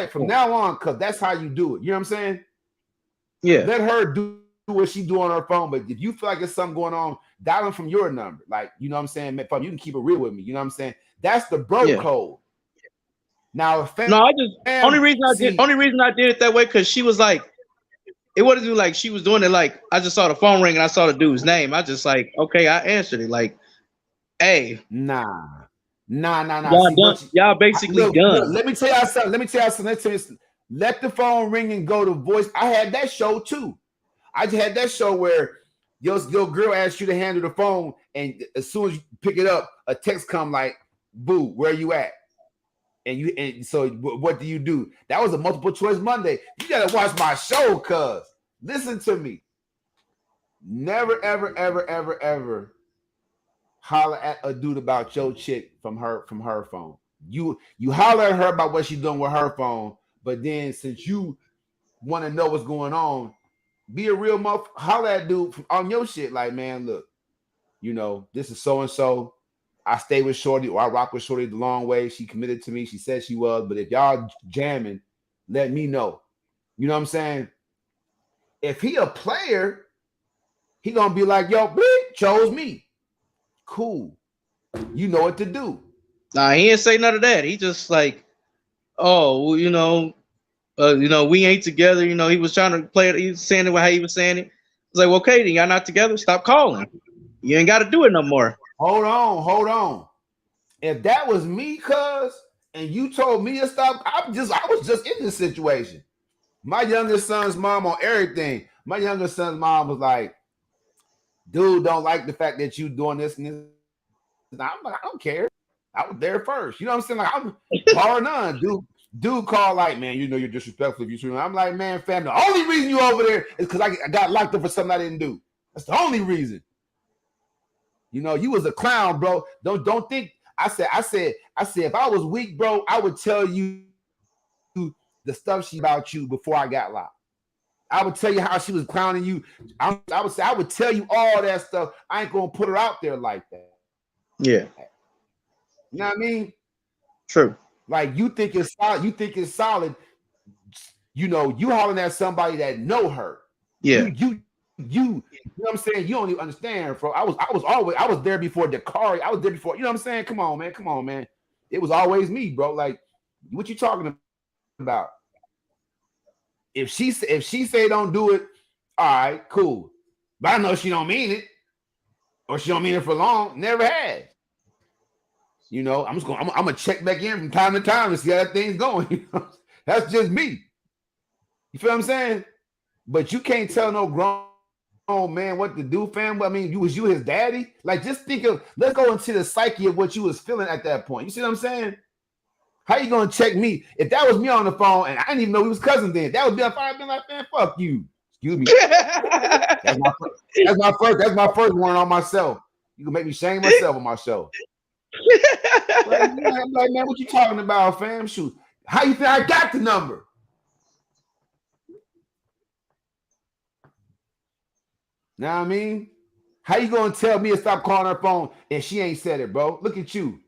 from now on, because that's how you do it. You know what I'm saying? Yeah. Let her do what she do on her phone. But if you feel like there's something going on, dial in from your number. Like, you know what I'm saying? You can keep it real with me. You know what I'm saying? That's the bro code. Now, if No, I just fam, see, only reason I did it that way because she was like, it wasn't like she was doing it like I just saw the phone ring and I saw the dude's name. I just like, okay, I answered it. Like, hey, nah. y'all See, done, y'all basically look. done. Let me tell y'all something. Let the phone ring and go to voice. I had that show too. I just had that show where your girl asks you to handle the phone, and as soon as you pick it up, a text come like, "Boo, where you at?" And so what do you do? That was a multiple choice Monday. You gotta watch my show, cuz listen to me. Never, ever holler at a dude about your chick from her phone. You holler at her about what she's doing with her phone, but then since you want to know what's going on, be a real holler at dude on your shit. Like, man, look, this is so and so. I stay with Shorty or I rock with Shorty the long way. She committed to me. She said she was, but if y'all jamming, let me know. You know what I'm saying? If he a player, he gonna be like, yo, bleep, chose me. Cool. You know what to do. Nah, he didn't say none of that. He just like, oh, well, we ain't together. He was trying to play it. He was saying it how he was saying it. It's like, well, okay, then y'all not together. Stop calling. You ain't got to do it no more. Hold on. If that was me, cuz, and you told me to stop, I was just in this situation. My youngest son's mom on everything. My youngest son's mom was like, dude, don't like the fact that you doing this and this. And I'm like, I don't care. I was there first. You know what I'm saying? Like, I'm bar none. Dude called like, man, you're disrespectful if you. I'm like, man, fam, the only reason you over there is because I got locked up for something I didn't do. That's the only reason. You was a clown, bro. Don't think. I said, if I was weak, bro, I would tell you the stuff she about you before I got locked. I would tell you how she was clowning you. I would tell you all that stuff. I ain't gonna put her out there like that. Yeah. You know what I mean? True. Like you think it's solid. You hollering at somebody that know her. Yeah. You know what I'm saying? You don't even understand, bro. I was there before Dakari. I was there before. You know what I'm saying? Come on, man. It was always me, bro. Like, what you talking about? If she say don't do it, all right, cool. But I know she don't mean it, or she don't mean it for long. Never had. I'm gonna check back in from time to time to see how that thing's going. That's just me. You feel what I'm saying? But you can't tell no grown man what to do, fam. I mean, was you his daddy? Like, just think of, let's go into the psyche of what you was feeling at that point. You see what I'm saying? How you gonna check me? If that was me on the phone and I didn't even know we was cousins then, that would be I'd been like, man, fuck you. Excuse me. That's my first one on myself. You can make me shame myself on my show. I'm like, man, what you talking about, fam? Shoot. How you think I got the number? Know what I mean? How you gonna tell me to stop calling her phone if she ain't said it, bro? Look at you.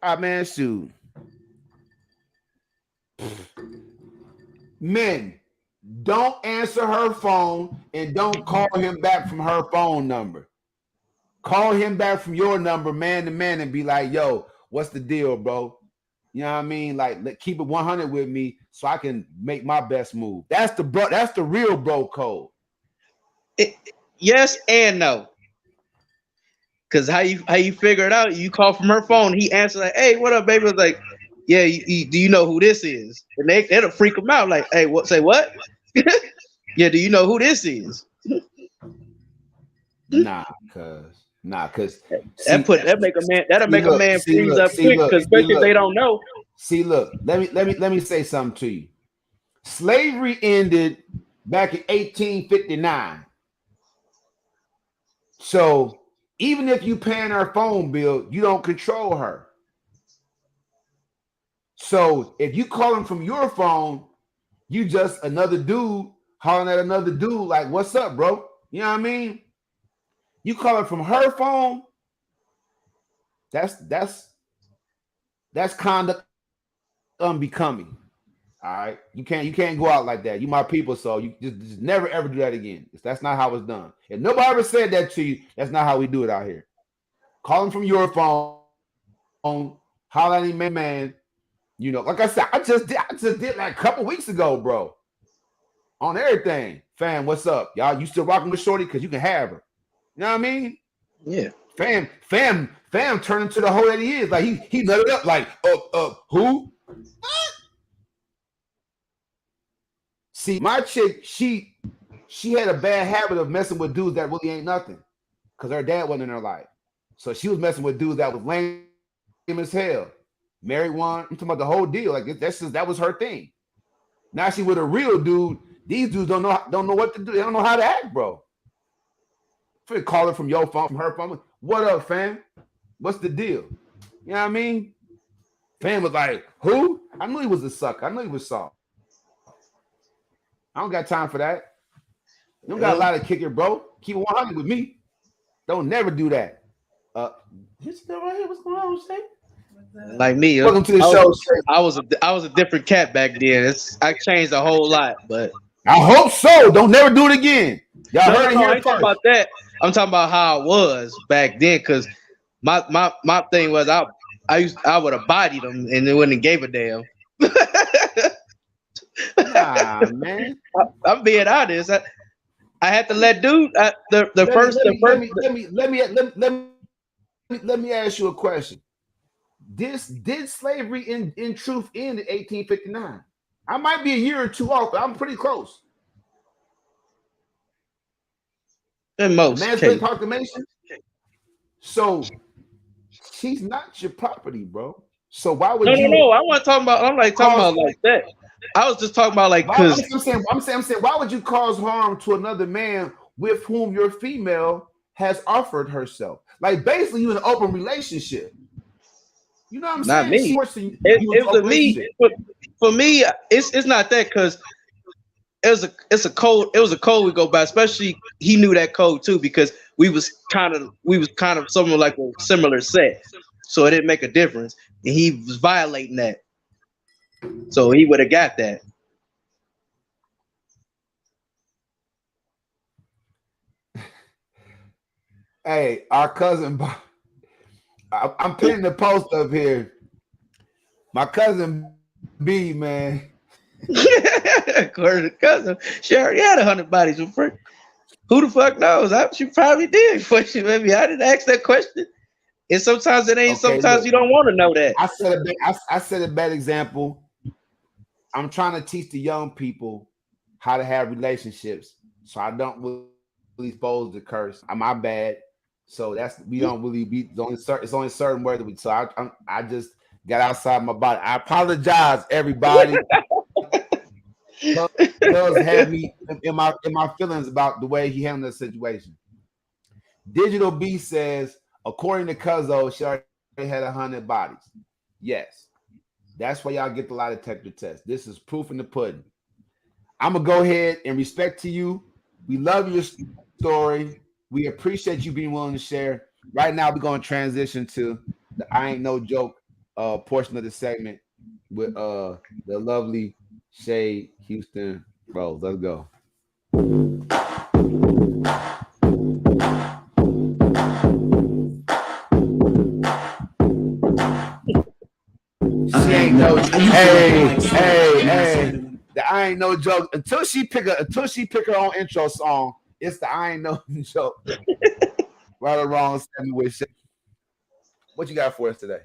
All right, man, shoot. Men, don't answer her phone and don't call him back from her phone number. Call him back from your number, man to man, and be like, yo, what's the deal, bro? You know what I mean? Like, keep it 100 with me so I can make my best move. That's the real bro code. Yes and no. Cause how you figure it out? You call from her phone. He answers like, "Hey, what up, baby?" It's like, "Yeah, do you know who this is?" And it'll freak them out. Like, "Hey, what? Say what?" Yeah, do you know who this is? Nah, cause that'll make a man freeze up quick. Because especially if they don't know. See, look, let me say something to you. Slavery ended back in 1859. So even if you paying her phone bill, you don't control her. So if you calling from your phone, you just another dude hollering at another dude like, "What's up, bro?" You know what I mean? You calling from her phone, that's conduct unbecoming. All right, you can't go out like that. You my people, so you just never ever do that again. That's not how it's done. If nobody ever said that to you, that's not how we do it out here. Calling from your phone, holler at any man. You know, like I said, I just did like a couple weeks ago, bro. On everything. Fam, what's up? Y'all, you still rocking with Shorty? Because you can have her. You know what I mean? Yeah. Fam turned into the hoe that he is. Like he nutted up like, who? See, my chick, she had a bad habit of messing with dudes that really ain't nothing. Because her dad wasn't in her life. So she was messing with dudes that was lame as hell. Married one. I'm talking about the whole deal. Like that was her thing. Now she with a real dude. These dudes don't know what to do. They don't know how to act, bro. For calling from your phone, from her phone. What up, fam? What's the deal? You know what I mean? Fam was like, who? I knew he was a sucker. I knew he was soft. I don't got time for that. You don't got a lot of kick it, bro. Keep it 100 with me. Don't never do that. You still right here? What's going on, Shay? Like me, welcome to the show. I was a different cat back then. I changed a whole lot, but I hope so. Don't never do it again. Y'all heard it here I ain't talking about that. I'm talking about how I was back then, because my thing was I would have bodied them and they wouldn't have gave a damn. Nah, man. I'm being honest. I had to let dude let me ask you a question. Did slavery in truth end in 1859? I might be a year or two off, but I'm pretty close. In most Emancipation Proclamation. So she's not your property, bro. So why would you? No. I wasn't talking about. I'm like talking about like that. I was just talking about like because I'm saying why would you cause harm to another man with whom your female has offered herself? Like basically, you in an open relationship. You know what I'm saying? Not me. For me, it's not that, because it's a code. It was a code we go by. Especially he knew that code too, because we was kind of something like a similar sex, so it didn't make a difference. And he was violating that, so he would have got that. Hey, our cousin, I'm putting the post up here. My cousin B, man. Cousin, she already had 100 bodies with Frank. Who the fuck knows? She probably did. Maybe I didn't ask that question. And sometimes it ain't. Okay, sometimes look, you don't want to know that. I set a bad example. I'm trying to teach the young people how to have relationships, so I don't really expose the curse. My bad. So we don't really be. It's only certain words that we. So I just got outside my body. I apologize, everybody. Does have me in my feelings about the way he handled the situation. Digital B says, according to Cuzzo, she already had 100 bodies. Yes, that's why y'all get the lie detector test. This is proof in the pudding. I'm gonna go ahead and respect to you. We love your story. We appreciate you being willing to share. Right now, we're gonna transition to the I Ain't No Joke portion of the segment with the lovely Shay Houston Rose. Let's go. She ain't no hey. The I Ain't No Joke until she pick her own intro song. It's the I Ain't No Joke. Right or wrong, with Shay. What you got for us today?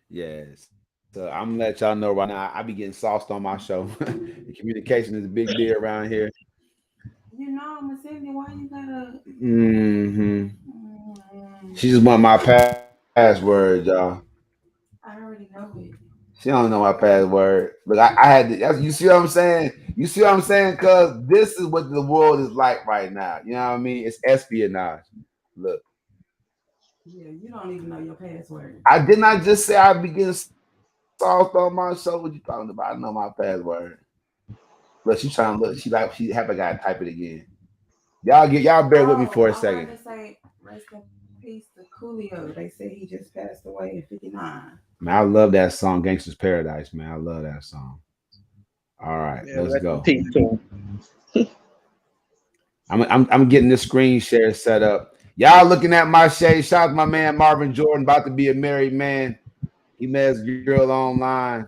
Yes. So I'm gonna let y'all know right now. I be getting sauced on my show. The communication is a big deal around here. You know, I'm gonna send you. Why you gotta? She just want my password, y'all. I already know it. She don't know my password, but I had to. You see what I'm saying? You see what I'm saying? Because this is what the world is like right now. You know what I mean? It's espionage. Look. Yeah, you don't even know your password. I did not just say I begin soft on my show. What you talking about? I know my password. But she trying to look. She haven't got to type it again. Y'all bear with me for a second. I say rest in peace to Coolio. They say he just passed away in 59. Man, I love that song, Gangsta's Paradise. Man, I love that song. All right, let's go. I'm getting this screen share set up. Y'all looking at my shade. Shout out to my man Marvin Jordan, about to be a married man. He met his girl online.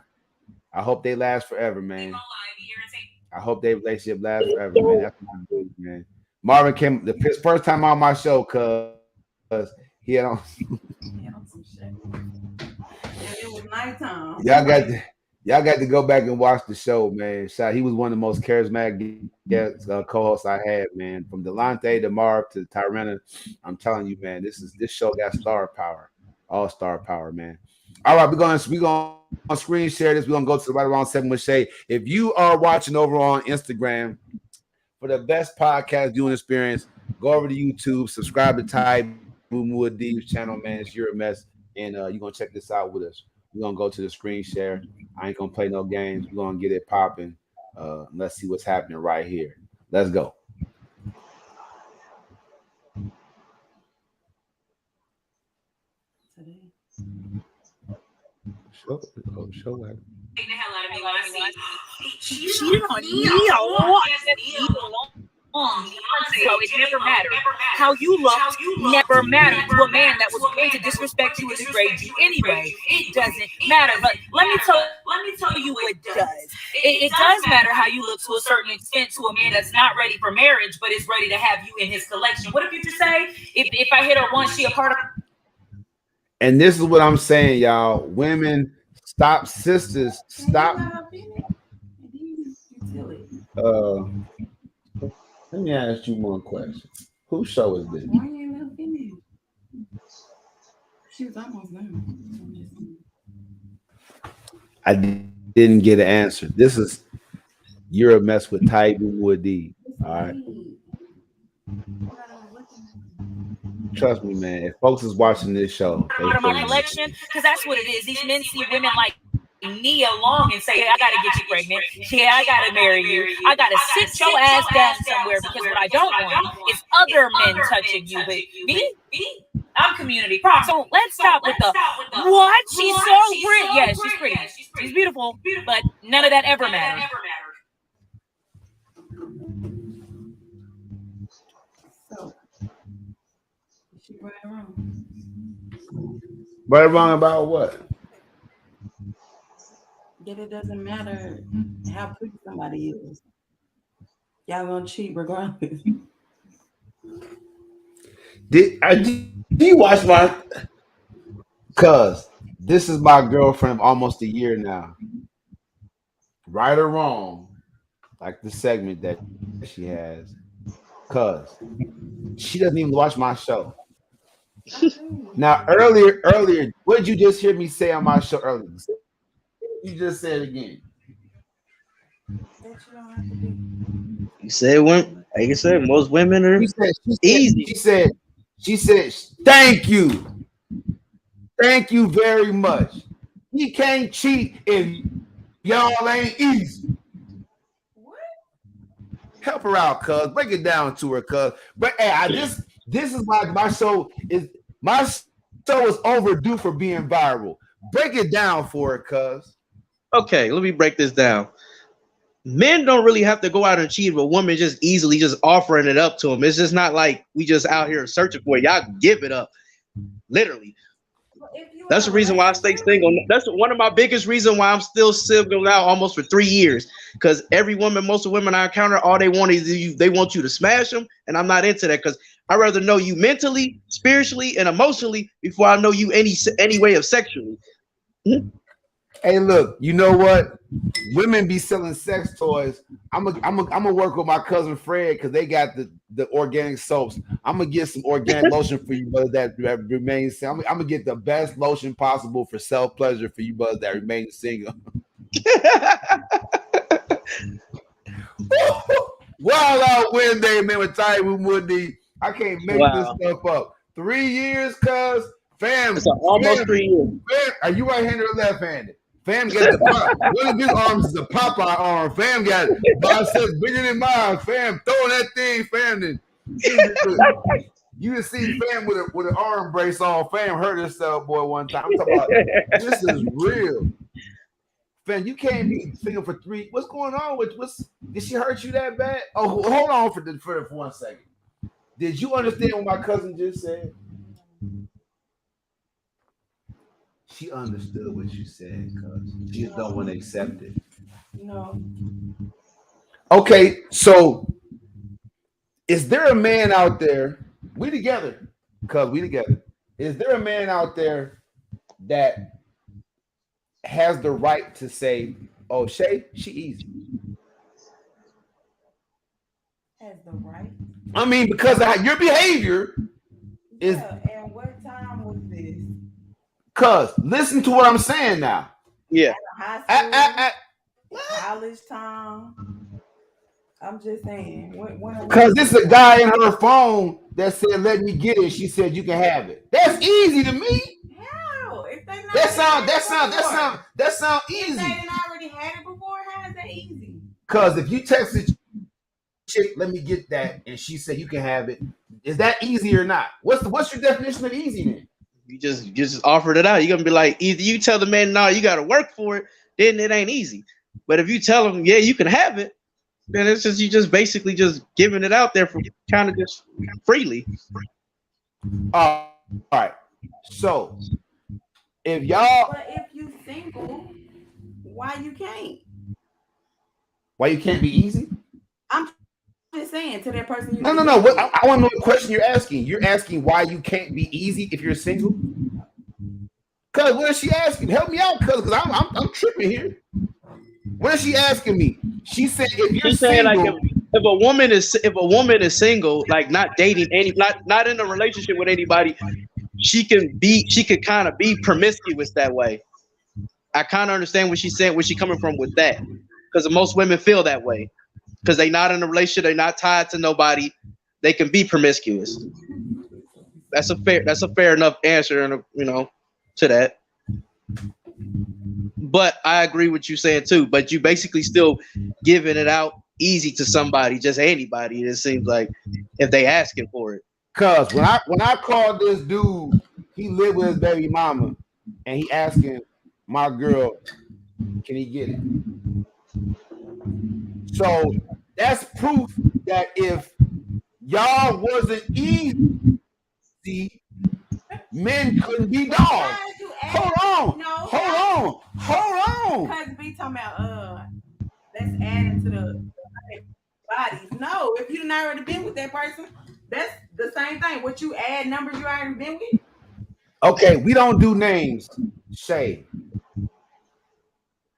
I hope they last forever, man. I hope their relationship lasts forever, man. That's my dude, man. Marvin came the first time on my show, cuz he had on. Yeah, on some shit. And it was nighttime. Y'all got to go back and watch the show, man. He was one of the most charismatic guests, co-hosts I had, man. From Delonte to Marv to Tyrena, I'm telling you, man, this show got star power, all star power, man. All right, we're gonna screen share this. We're gonna go to the right around 7 with Shay. If you are watching over on Instagram for the best podcast viewing experience, go over to YouTube, subscribe to Taibu Muad'Dib's channel, man. It's You're a Mess, and you're gonna check this out with us. We're gonna go to the screen share. I ain't gonna play no games. We're gonna get it popping. Let's see what's happening right here. Let's go. Show that. The hell out of me when I see he cheated on so it never mattered. How you looked never mattered to a man that was going to disrespect you and degrade you anyway. It doesn't matter. But let me tell you what does. It does matter how you look to a certain extent to a man that's not ready for marriage, but is ready to have you in his collection. What if you just say, if I hit her once, she a part of. And this is what I'm saying, y'all. Women, stop, sisters, stop. Let me ask you one question. Whose show is this? Why you not finished? She was almost done. I didn't get an answer. This is You're a Mess with Taibu Muad'Dib. All right. Trust me, man. If folks is watching this show, Out of my collection, because that's what it is. These men see women like me along and say, hey, I gotta get you pregnant. Yeah, I gotta marry you. I gotta sit your ass down somewhere because what I don't want is other men touching you. But me, I'm community props. So let's stop with the what? She's so pretty. Yeah, she's pretty. She's beautiful, but none of that ever mattered. So, is she right or wrong? right or wrong about what? Yet it doesn't matter how pretty somebody is. Y'all gonna cheat regardless. Did you watch my? Cause this is my girlfriend of almost a year now. Right or wrong, like the segment that she has. Cause she doesn't even watch my show. Now earlier, what did you just hear me say on my show earlier? You just said it again. You said when, like I said, most women are easy. She said, thank you. Thank you very much. He can't cheat if y'all ain't easy. What? Help her out, cuz. Break it down to her, cuz. But hey, this is why my show is overdue for being viral. Break it down for her, cuz. Okay, let me break this down. Men don't really have to go out and cheat with a woman just easily just offering it up to them. It's just not like we just out here searching for it. Y'all give it up, literally. That's the reason why I stay single. That's one of my biggest reasons why I'm still single now, almost for 3 years. Because most of the women I encounter, all they want is they want you to smash them, and I'm not into that. Because I rather know you mentally, spiritually, and emotionally before I know you any way of sexually. Hey, look, you know what? Women be selling sex toys. I'm gonna work with my cousin Fred because they got the organic soaps. I'm gonna get some organic lotion for you brothers that remain single. I'm gonna get the best lotion possible for self pleasure for you brothers that remain single. Wild out Wednesday, man, with Taibu Muad'Dib. I can't make this stuff up. 3 years, cuz fam. It's almost 3 years. Fam, are you right-handed or left-handed? Fam got the pop. One of his arms is a Popeye arm. Fam got biceps bigger than mine. Fam throwing that thing. Fam, then you just see Fam with an arm brace on. Fam hurt herself, boy, one time. I'm talking about this is real. Fam, you can't be single for 3. What's going on with did she hurt you that bad? Oh, hold on for 1 second. Did you understand what my cousin just said? She understood what you said, cuz she just don't want to accept it. No. Okay, so is there a man out there? We together, cuz we together. Is there a man out there that has the right to say, "Oh, Shay, she easy"? Has the right. I mean, because of your behavior is. Yeah, and what time was this? Cuz listen to what I'm saying now. Yeah. High I, school, college time. I'm just saying. Cause this is a guy in her phone that said, "Let me get it." She said, "You can have it." That's easy to me. How? If they not That sound if easy. they didn't already had it before, how is that easy? Cause if you texted chick, "Let me get that," and she said, "You can have it," is that easy or not? What's your definition of easy then? You just offered it out. You're gonna be like, either you tell the man, no, you gotta work for it, then it ain't easy. But if you tell him, yeah, you can have it, then it's just you just basically just giving it out there for kind of just freely. All right. So if y'all, But if you single, why you can't? why you can't be easy? I'm just saying to that person. No. What, I want to know the question you're asking. You're asking why you can't be easy if you're single. Cause what is she asking? Help me out, cause I'm tripping here. What is she asking me? She said if you're She's saying like single, if a woman is single, like not dating not in a relationship with anybody, she can kind of be promiscuous that way. I kind of understand what she's saying, where she's coming from with that, because most women feel that way because they're not in a relationship, they're not tied to nobody, they can be promiscuous. That's a fair enough answer, and to that. But I agree with you saying too. But you basically still giving it out easy to somebody, just anybody. It seems like if they asking for it. cause when I called this dude, he lived with his baby mama, and he asking my girl, can he get it? So that's proof that if y'all wasn't easy, men couldn't be dogs. Hold on. Because we talking about let's add it to the bodies. No, if you've already been with that person, that's the same thing. What you add numbers you already been with. Okay, we don't do names, Shay.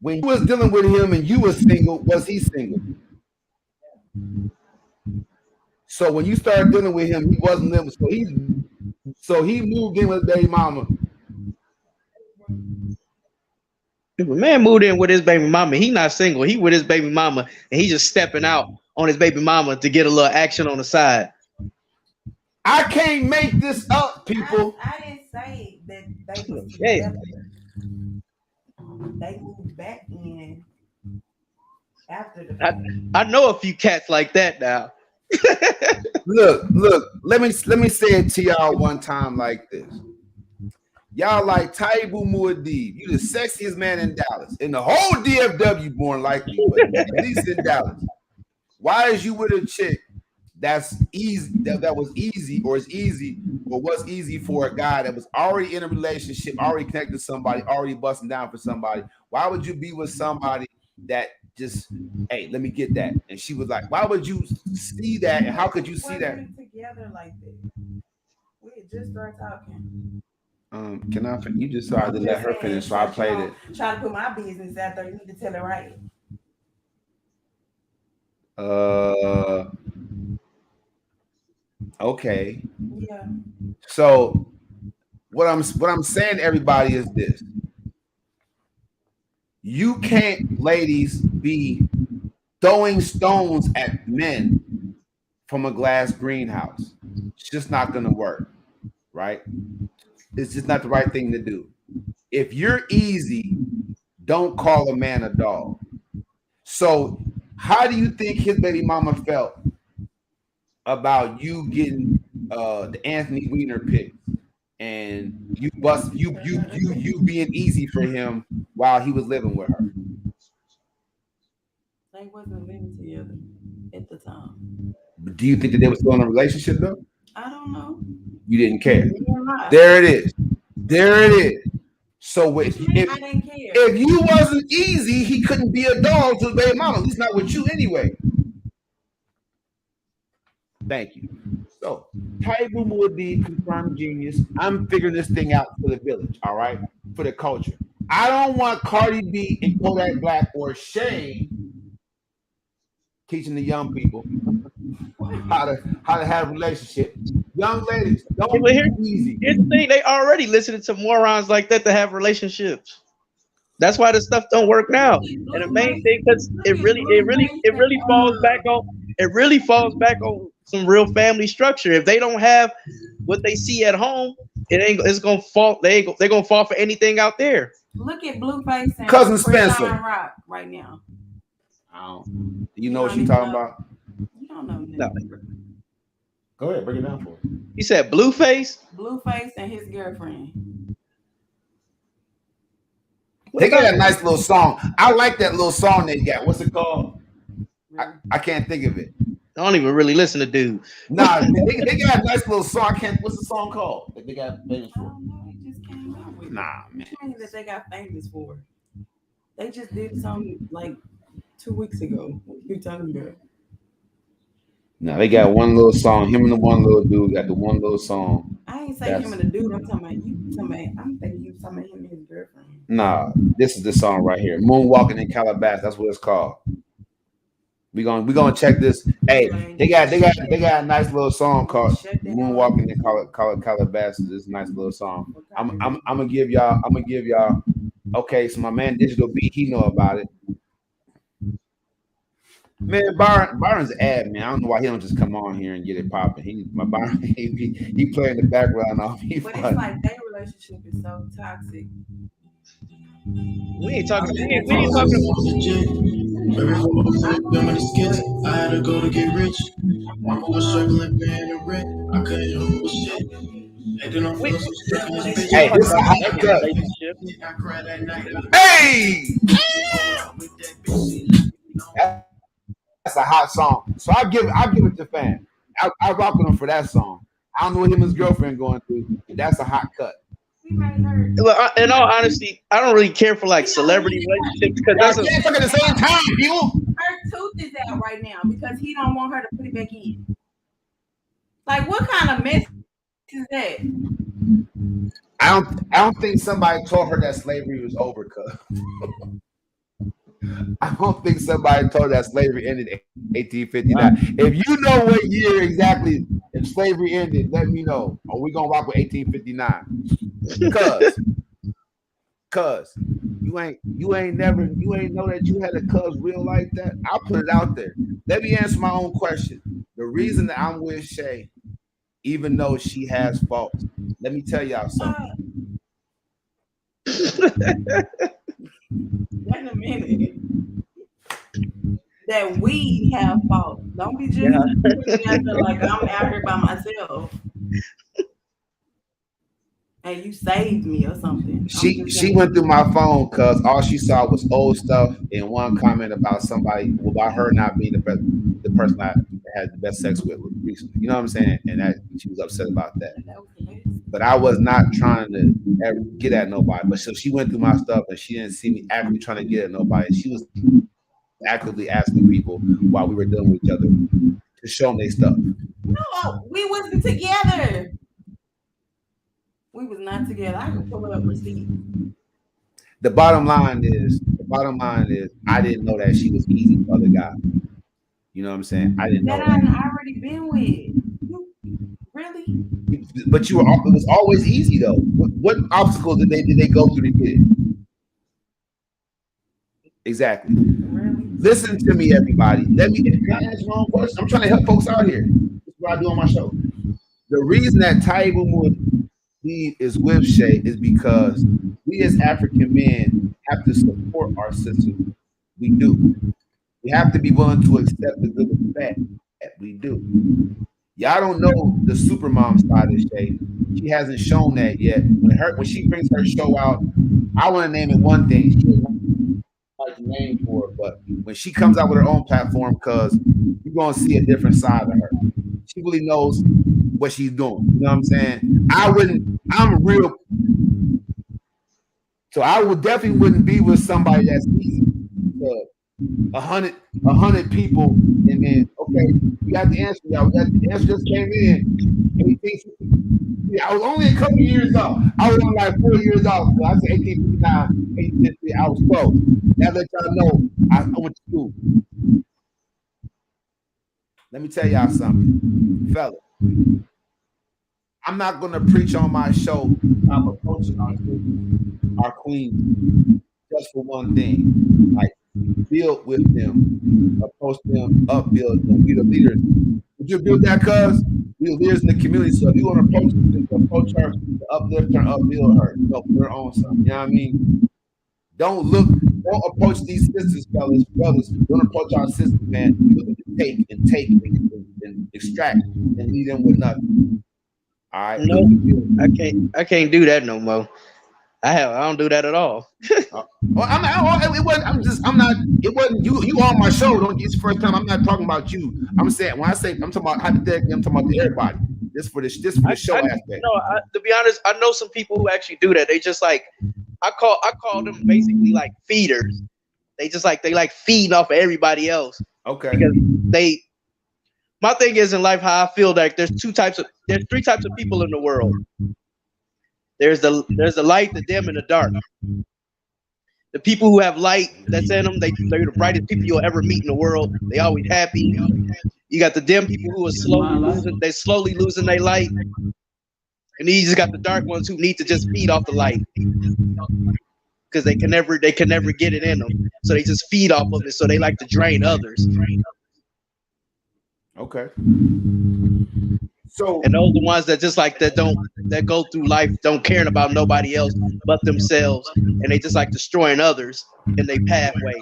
When you was dealing with him and you was single, was he single? So when you started dealing with him, he wasn't living. So he moved in with baby mama. If a man moved in with his baby mama, he not single. He with his baby mama, and he just stepping out on his baby mama to get a little action on the side. I can't make this up, people. I didn't say that they was together. They moved back in after the. I know a few cats like that now. Look. Let me say it to y'all one time like this. Y'all like Taibu Muad'Dib. You the sexiest man in Dallas. In the whole DFW, more likely, but at least in Dallas. Why is you with a chick that's easy, that was easy or is easy or was easy for a guy that was already in a relationship, already connected to somebody, already busting down for somebody? Why would you be with somebody that just, hey, let me get that? And she was like, why would you see that? And how could you see that? Together like that. We just started talking. Can I? You just started to let her finish, so I played it. Try to put my business out there. You need to tell it right. Okay. Yeah. So what I'm saying to everybody is this. You can't, ladies, be throwing stones at men from a glass greenhouse. It's just not gonna work, right? It's just not the right thing to do. If you're easy, don't call a man a dog. So how do you think his baby mama felt about you getting the Anthony Weiner pick and you being easy for him while he was living with her? They wasn't living together at the time. But do you think that they were still in a relationship though? I don't know. You didn't care. Yeah, There it is. There it is. So if I didn't care. if you wasn't easy, he couldn't be a dog to the baby mama. At least not with you anyway. Thank you. So Taibu would be confirmed genius. I'm figuring this thing out for the village, all right? For the culture. I don't want Cardi B and Kodak Black or Shane teaching the young people how to have relationships. Young ladies, don't be easy. Here's the thing: they already listening to morons like that to have relationships. That's why this stuff don't work now. And the main thing, because it really falls back on some real family structure. If they don't have what they see at home, it's gonna fall. They're gonna fall for anything out there. Look at Blueface and Cousin Spencer Rock right now. You know what she's talking about? You don't know No. Go ahead, break it down for us. You said Blueface? Blueface and his girlfriend. They got a nice little song. I like that little song they got. What's it called? I can't think of it. I don't even really listen to dude. Nah, they got a nice little song. What's the song called? That they got famous I for? don't know. They just came out with Nah, man. it. That they got famous for. They just did something like 2 weeks ago. What are you talking about? No, they got one little song. Him and the one little dude got the one little song. I ain't say him and the dude. I'm talking about you. I'm thinking you talking about him and his girlfriend. Nah, this is the song right here. Moonwalking in Calabasas. That's what it's called. We gonna check this. Hey, they got a nice little song called Moonwalking in Calabasas. This nice little song. I'm gonna give y'all. Okay, so my man Digital B, he know about it. Man, Byron's an ad man. I don't know why he don't just come on here and get it popping. He play in the background off. But it's like their relationship is so toxic. We ain't talking. We ain't Maybe talking. I had to go to get rich. Mama was struggling paying the rent. I couldn't help with shit. And then I'm feeling so stuck in this bitch. Hey, this is a hot cut. I cried that night. Hey, that's a hot song. So I give it to fan. I rock with him for that song. I don't know what him and his girlfriend going through, but that's a hot cut. Well, in all honesty, I don't really care for like celebrity relationships because that's can't talk at the same time, people. Her tooth is out right now because he don't want her to put it back in. Like, what kind of mess is that? I don't think somebody told her that slavery was over, cuz. I don't think somebody told that slavery ended in 1859. If you know what year exactly if slavery ended, let me know. Or we gonna rock with 1859. Cuz you ain't know that you had a cuz real like that. I'll put it out there. Let me answer my own question. The reason that I'm with Shay, even though she has faults, let me tell y'all something. Wait a minute. That we have fault. Don't be just like I'm out here by myself. And you saved me or something. She went through my phone because all she saw was old stuff and one comment about somebody, about her not being the person I had the best sex with recently. You know what I'm saying? And that she was upset about that. But I was not trying to ever get at nobody. But so she went through my stuff and she didn't see me actively trying to get at nobody. She was actively asking people while we were dealing with each other to show them their stuff. No, we wasn't together. We was not together. I can pull up receipts. The bottom line is, I didn't know that she was easy for other guys. You know what I'm saying? I didn't know that. I already been with. Really? But it was always easy though. What obstacles did they go through to get it? Exactly. Really? Listen to me, everybody. Can I answer my own question? I'm trying to help folks out here. That's what I do on my show. The reason that Taibu is with Shay is because we as African men have to support our sisters. We do. We have to be willing to accept the good and bad. We do. Y'all don't know the supermom side of Shay. She hasn't shown that yet. When she brings her show out, I want to name it one thing. She like the name for it, but when she comes out with her own platform, cause you're gonna see a different side of her. She really knows what she's doing. You know what I'm saying? I'm real. So I would definitely wouldn't be with somebody that's easy to 100 people, and then okay, we got the answer, y'all. The answer just came in. 1850. I was only a couple years old. I was only like 4 years old. So I said 1859, 1850. I was close. Now let y'all know I went to school. Let me tell y'all something, fella. I'm not gonna preach on my show. I'm approaching our queen just for one thing. Like build with them, approach them, upbuild them. Be the leaders. Would you build that, cuz? Be the leaders in the community. So if you want to approach her, to uplift her, upbuild her, put her on something. You know what I mean? Don't approach these sisters, brothers. Don't approach our sisters, man. Look at the take and extract and leave them with nothing. All right. No, I can't do that no more. I don't do that at all. It wasn't you on my show. Don't it's the first time. I'm not talking about you. I'm saying when I say I'm talking about hypothetically, I'm talking about everybody. This for the show aspect. No, to be honest, I know some people who actually do that. They just like I call them basically like feeders. They like feeding off of everybody else. Okay. Because my thing is in life how I feel like there's three types of people in the world. There's the light, the dim, and the dark. The people who have light that's in them, they're the brightest people you'll ever meet in the world. They always happy. You got the dim people who are slowly losing their light. And then you just got the dark ones who need to just feed off the light. Because they can never get it in them. So they just feed off of it. So they like to drain others. Okay. So and those are the ones that just like that go through life don't caring about nobody else but themselves, and they just like destroying others in their pathway.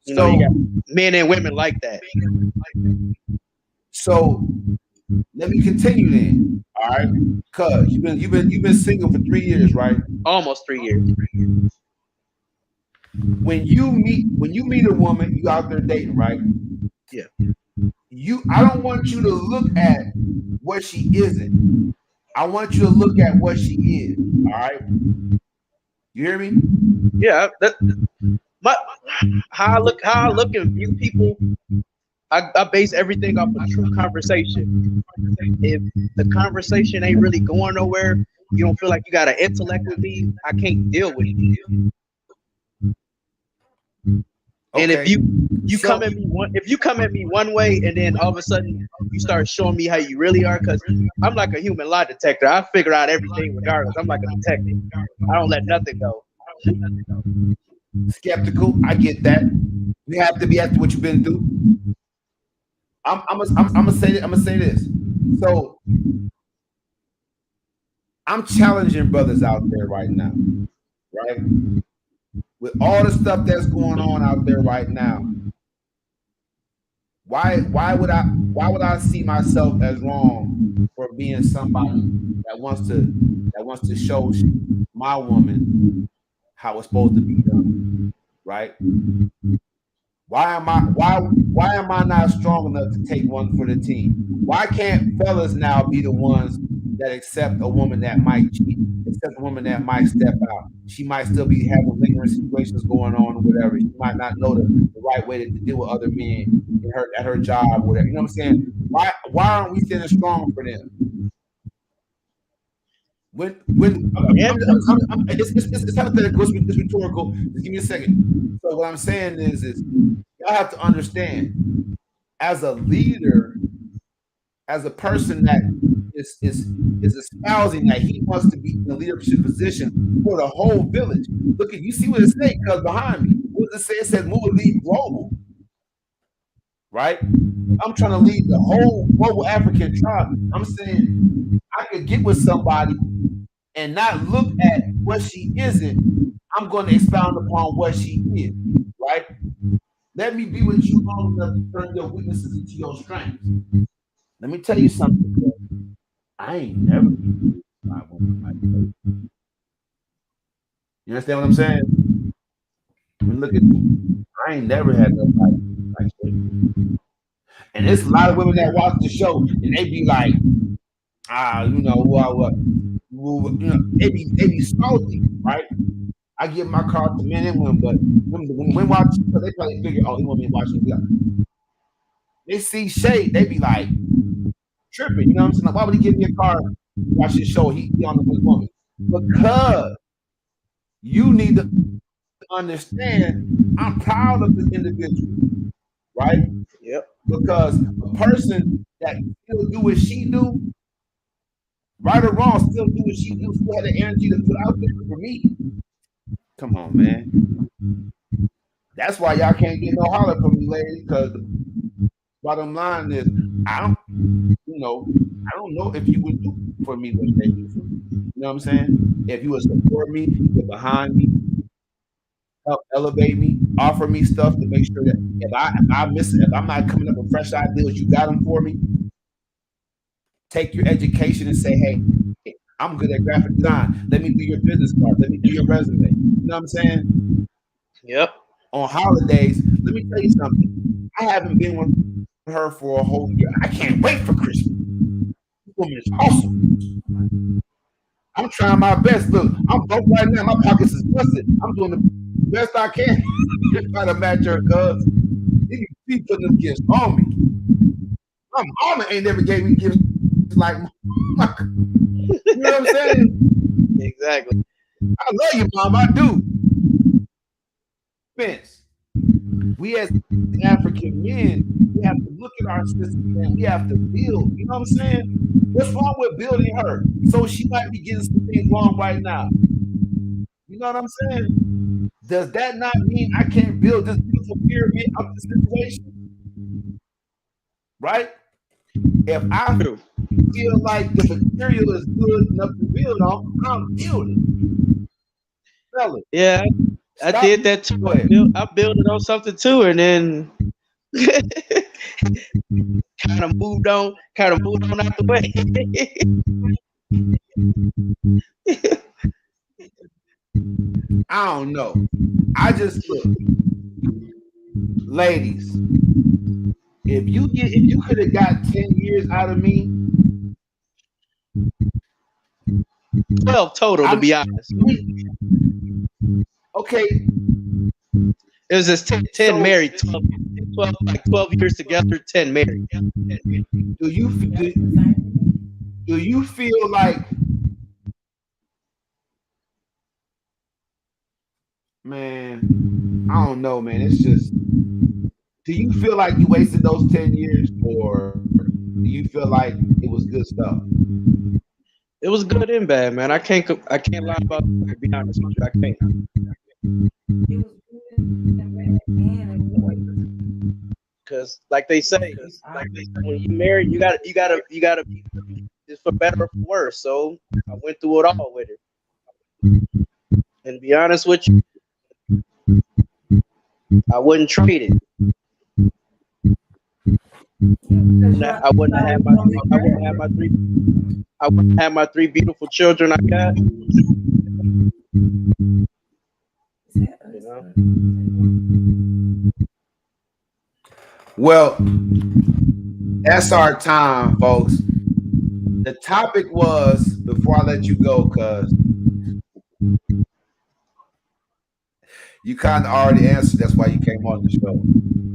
You know, you got men and women like that. So let me continue then. All right, cuz you've been single for 3 years, right? Almost 3 years. When you meet a woman, you out there dating, right? Yeah. I don't want you to look at what she isn't. I want you to look at what she is. All right. You hear me? Yeah. How I look and view people, I base everything off of true conversation. If the conversation ain't really going nowhere, you don't feel like you got an intellect with me, I can't deal with you. Okay. And if you come at me one way and then all of a sudden you start showing me how you really are, because I'm like a human lie detector. I figure out everything regardless. I'm like a detective. I don't let nothing go. Skeptical, I get that. You have to be after what you've been through. I'm gonna say this. So I'm challenging brothers out there right now, right? With all the stuff that's going on out there right now, why would I see myself as wrong for being somebody that wants to show my woman how it's supposed to be done, right? Why am I not strong enough to take one for the team? Why can't fellas now be the ones that accept a woman that might cheat, accept a woman that might step out? She might still be having lingering situations going on or whatever. She might not know the right way to deal with other men at her job or whatever. You know what I'm saying? Why aren't we standing strong for them? It's hypothetical, it's rhetorical. Just give me a second. So what I'm saying is y'all have to understand, as a leader, as a person that is espousing that he wants to be in a leadership position for the whole village. Look at you see what it says, because behind me, what does it say? It says move and lead global. Right? I'm trying to lead the whole global African tribe. I'm saying I could get with somebody and not look at what she isn't. I'm going to expound upon what she is, right? Let me be with you long enough to turn your weaknesses into your strengths. Let me tell you something. I ain't never been my woman like that. You understand what I'm saying? mean, look at me. I ain't never had nobody like that. And there's a lot of women that watch the show and they be like, you know, they be salty, right? I give my card to men and women, but when watch, they probably figure, oh, he want me to watch it. They see shade, they be like tripping. You know what I'm saying? Like, why would he give me a card to watch his show? He on the woman because you need to understand. I'm proud of this individual, right? Yep. Because a person that still do what she do, right or wrong, still do what she do, still have the energy to put out there for me. Come on, man. That's why y'all can't get no holler from me, ladies, because the bottom line is I don't know if you would do for me what they do for me. You know what I'm saying? If you would support me, get behind me, help elevate me, offer me stuff to make sure that if I'm not coming up with fresh ideas, you got them for me. Take your education and say, hey, I'm good at graphic design. Let me do your business card. Let me do your resume. You know what I'm saying? Yep. On holidays, let me tell you something. I haven't been with her for a whole year. I can't wait for Christmas. This woman is awesome. I'm trying my best. Look, I'm broke right now. My pockets is busted. I'm doing the best I can to try to match her, cuz she putting them gifts on me. My mama ain't never gave me gifts like my, you know what I'm saying? Exactly. I love you, Mom. I do. Vince, we as African men, we have to look at our sister and we have to build. You know what I'm saying? What's wrong with building her? So she might be getting some things wrong right now. You know what I'm saying? Does that not mean I can't build this beautiful pyramid up the situation? Right? If I feel like the material is good enough to build on, I'll build it. Fella, yeah, I did that too. I built it on something too, and then kind of moved on out the way. I don't know. I just look, ladies. If you could have got 10 years out of me, 12 total, to be honest. Okay. It was just 10 married, 12 years together, 10 married. Do you feel like, man, I don't know, man. It's just, do you feel like you wasted those 10 years, or do you feel like it was good stuff? It was good and bad, man. I can't lie about it, to be honest with you. I can't. It was good and bad and Because like they say, when you married, you gotta it's for better or for worse. So I went through it all with it. And to be honest with you, I wouldn't trade it. I wouldn't have my three beautiful children I got. You know? Well, that's our time, folks. The topic was, before I let you go, cuz you kind of already answered. That's why you came on the show.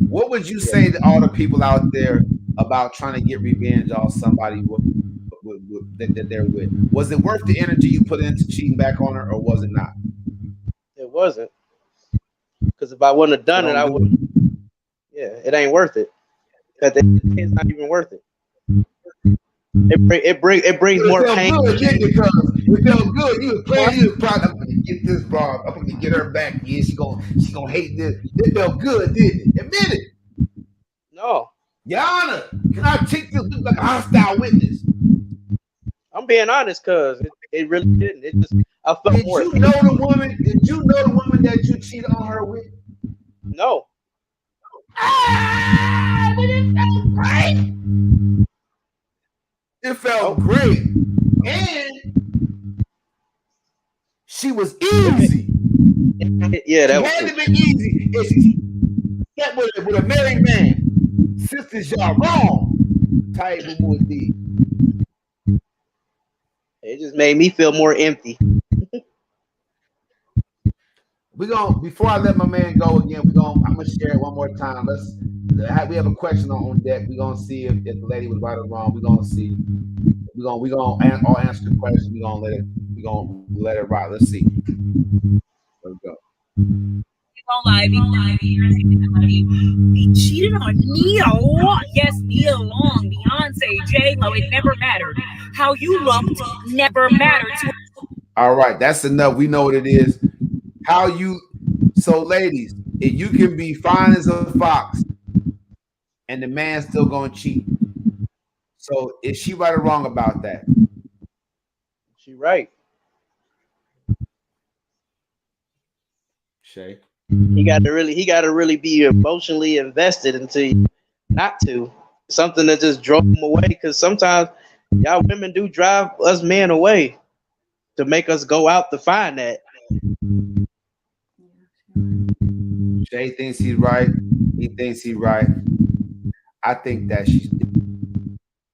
What would you say to all the people out there about trying to get revenge on somebody that they're with? Was it worth the energy you put into cheating back on her, or was it not? It wasn't. Because if I wouldn't have done it, I would. Yeah, it ain't worth it. It's not even worth it. It brings more pain. It felt good. You was playing. You was proud. I'm gonna get this broad. I'm gonna get her back. Yeah, she gonna hate this. It felt good, didn't it? Admit it. No. Your Honor, can I take this like a hostile witness? I'm being honest, cuz it really didn't. It just I felt Did you know the woman? Did you know the woman that you cheated on her with? No. But it felt great. It felt great. And she was easy. Yeah, that It was had to cool. be easy. If she slept with a married man, sisters, y'all wrong. Taibu Muad'Dib. It just made me feel more empty. We gonna before I let my man go again, I'm gonna share it one more time. We have a question on deck. We're gonna see if the lady was right or wrong. We're gonna see. We're gonna all answer the question. We're gonna let it ride. Let's see. Let's go. Don't lie, he cheated on Neo. Yes, Nia Long, Beyonce, J Lo. It never mattered. How you looked never mattered to. All right, that's enough. We know what it is. So ladies, if you can be fine as a fox and the man's still gonna cheat. So is she right or wrong about that? She right. Shay. He got to really be emotionally invested until you not to. Something that just drove him away. Because sometimes y'all women do drive us men away to make us go out to find that. Shay thinks he's right. He thinks he's right. I think that she's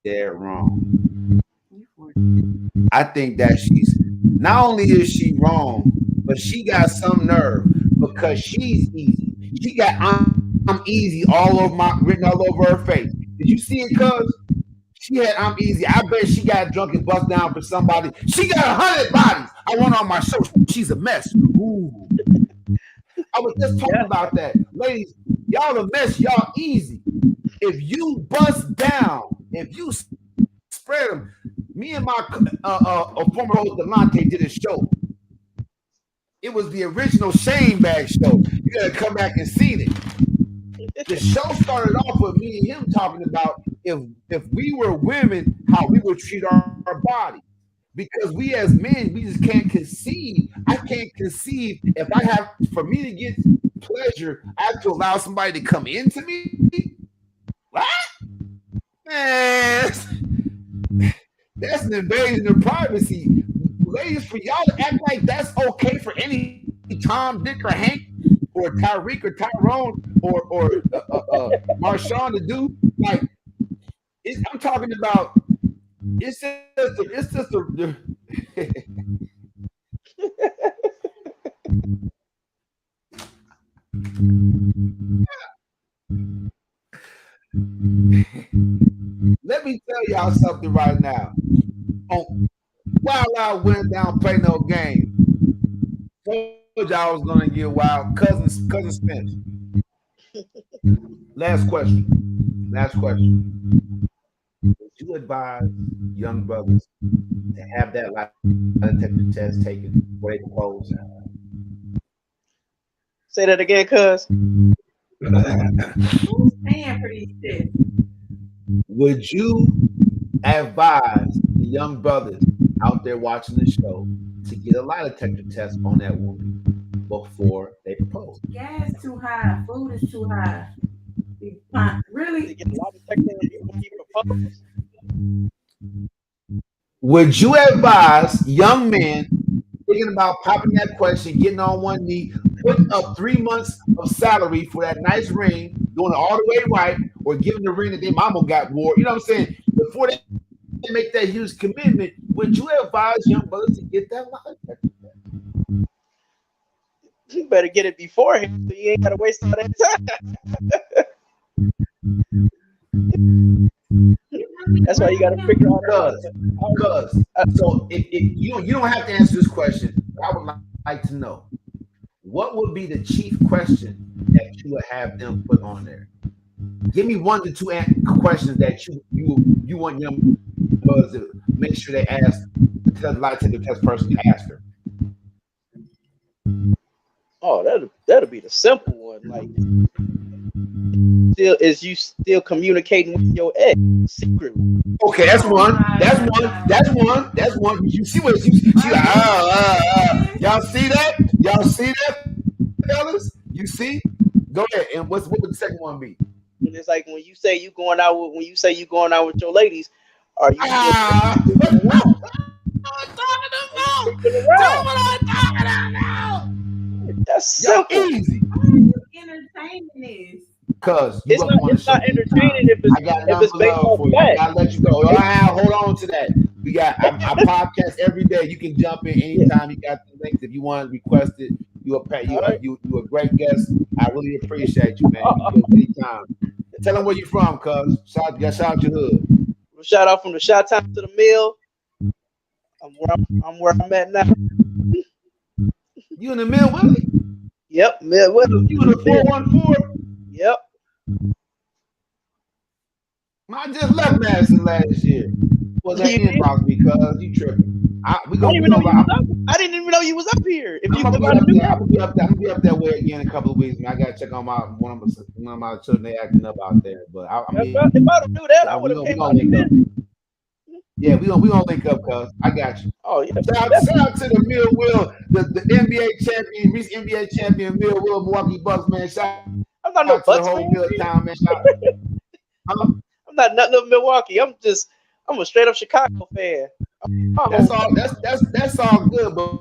dead wrong. I think that she's not only is she wrong, but she got some nerve because she's easy. She got I'm easy written all over her face. Did you see it, cuz? She had I'm easy. I bet she got drunk and bust down for somebody. She got 100 bodies. I went on my show. She's a mess. Ooh. I was just talking about that. Ladies, y'all a mess. Y'all easy. If you bust down, if you spread them, me and my former host Delante did a show. It was the original Shane Bag show. You gotta come back and see it. The show started off with me and him talking about if we were women, how we would treat our body. Because we as men, we just can't conceive. I can't conceive if for me to get pleasure, I have to allow somebody to come into me. What? Man, that's an invasion of privacy. Ladies, for y'all to act like that's okay for any Tom, Dick, or Hank, or Tyreek, or Tyrone, or Marshawn to do, like, I'm talking about, it's just a Let me tell y'all something right now. While I went down, play no game. Told y'all I was gonna get wild. Cousin Spence. Last question. Would you advise young brothers to have that lie detector test taken before they propose? Say that again, cuz. Who's paying for these tests? Would you advise the young brothers out there watching the show to get a lie detector test on that woman before they propose? Gas too high. Food is too high. Really? Get a lie detector when you propose? Would you advise young men thinking about popping that question, getting on one knee, putting up 3 months of salary for that nice ring, doing it all the way right, or giving the ring that their mama got wore? You know what I'm saying? Before they make that huge commitment, would you advise young brothers to get that lie detector test? You better get it beforehand so you ain't got to waste all that time. That's why you got to figure out. Because so if you don't have to answer this question, I would like to know what would be the chief question that you would have them put on there. Give me 1 to 2 questions that you want young brothers to make sure they ask the lie detector test person to ask her. Oh, that'll be the simple one. Like, you still communicating with your ex secretly? Okay, that's one. You see what she like? Y'all see that, fellas? You see? Go ahead. And what would the second one be? And it's like when you say you going out with your ladies, are you That's Y'all simple. easy. Why are you entertaining this? Cause you welcome on the show not entertaining anytime. if it's I got if it's nothing but based love on for you. I facts. gotta let you go. All right, hold on to that. We got I podcast every day. You can jump in anytime. You got the links if you want to request it. You a great guest. I really appreciate you, man. You can do it anytime. Tell them where you from, cuz. Shout out your hood. Shout out from the shot time to the mill. I'm where I'm at now. You in the mill, Willie? Yep, mill. You in the 414? Yep. I just left Madison last year. Was that inbox because you tripping? I didn't even know you was up here. If I'm you gonna live be out up of New there. I'm gonna be up that way again in a couple of weeks. Man, I gotta check on one of my children. They acting up out there, but I mean, if I don't do that, I would have came out link up. there. Yeah, we gonna link up, cuz I got you. Oh yeah. Shout out to the Mill Will, the NBA champion, recent NBA champion, Mill Will, Milwaukee Bucks, man. Shout I'm not no out to the Bucks whole fan. Milltown, man. I'm not nothing of Milwaukee. I'm a straight up Chicago fan. That's all good, but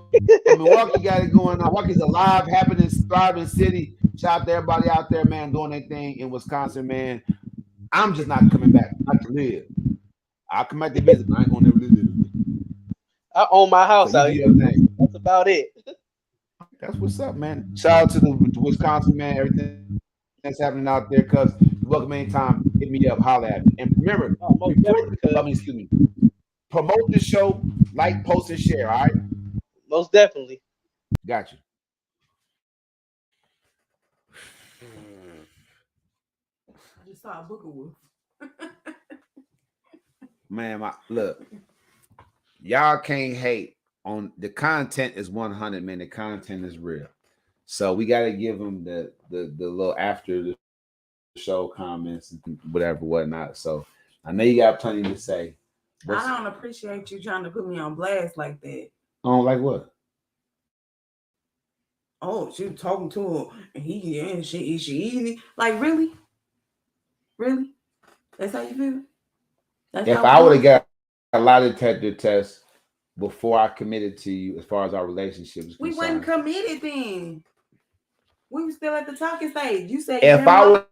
Milwaukee got it going on. Milwaukee's a live, happening, thriving city. Shout out to everybody out there, man, doing their thing in Wisconsin, man. I'm just not coming back. Not to live. I'll come back to visit, but I ain't gonna never live there. I own my house So out here. That's about it. That's what's up, man. Shout out to the Wisconsin, man. Everything that's happening out there, cuz welcome anytime. Hit me up, holler at me. And remember, promote the show, like, post, and share, all right? Most definitely. Got you. I just saw a Booker Wolf. Man, look, y'all can't hate on the content is 100, man. The content is real. So we got to give them the little after the show comments and whatever, whatnot. So I know you got plenty to say. I don't appreciate you trying to put me on blast like that. Oh, like what? Oh, she was talking to her and she eating. Like, really? Really? That's how you feel? If I would have got a lie detector test before I committed to you, as far as our relationship is concerned, we wasn't committed then. We were still at the talking stage. You said if I would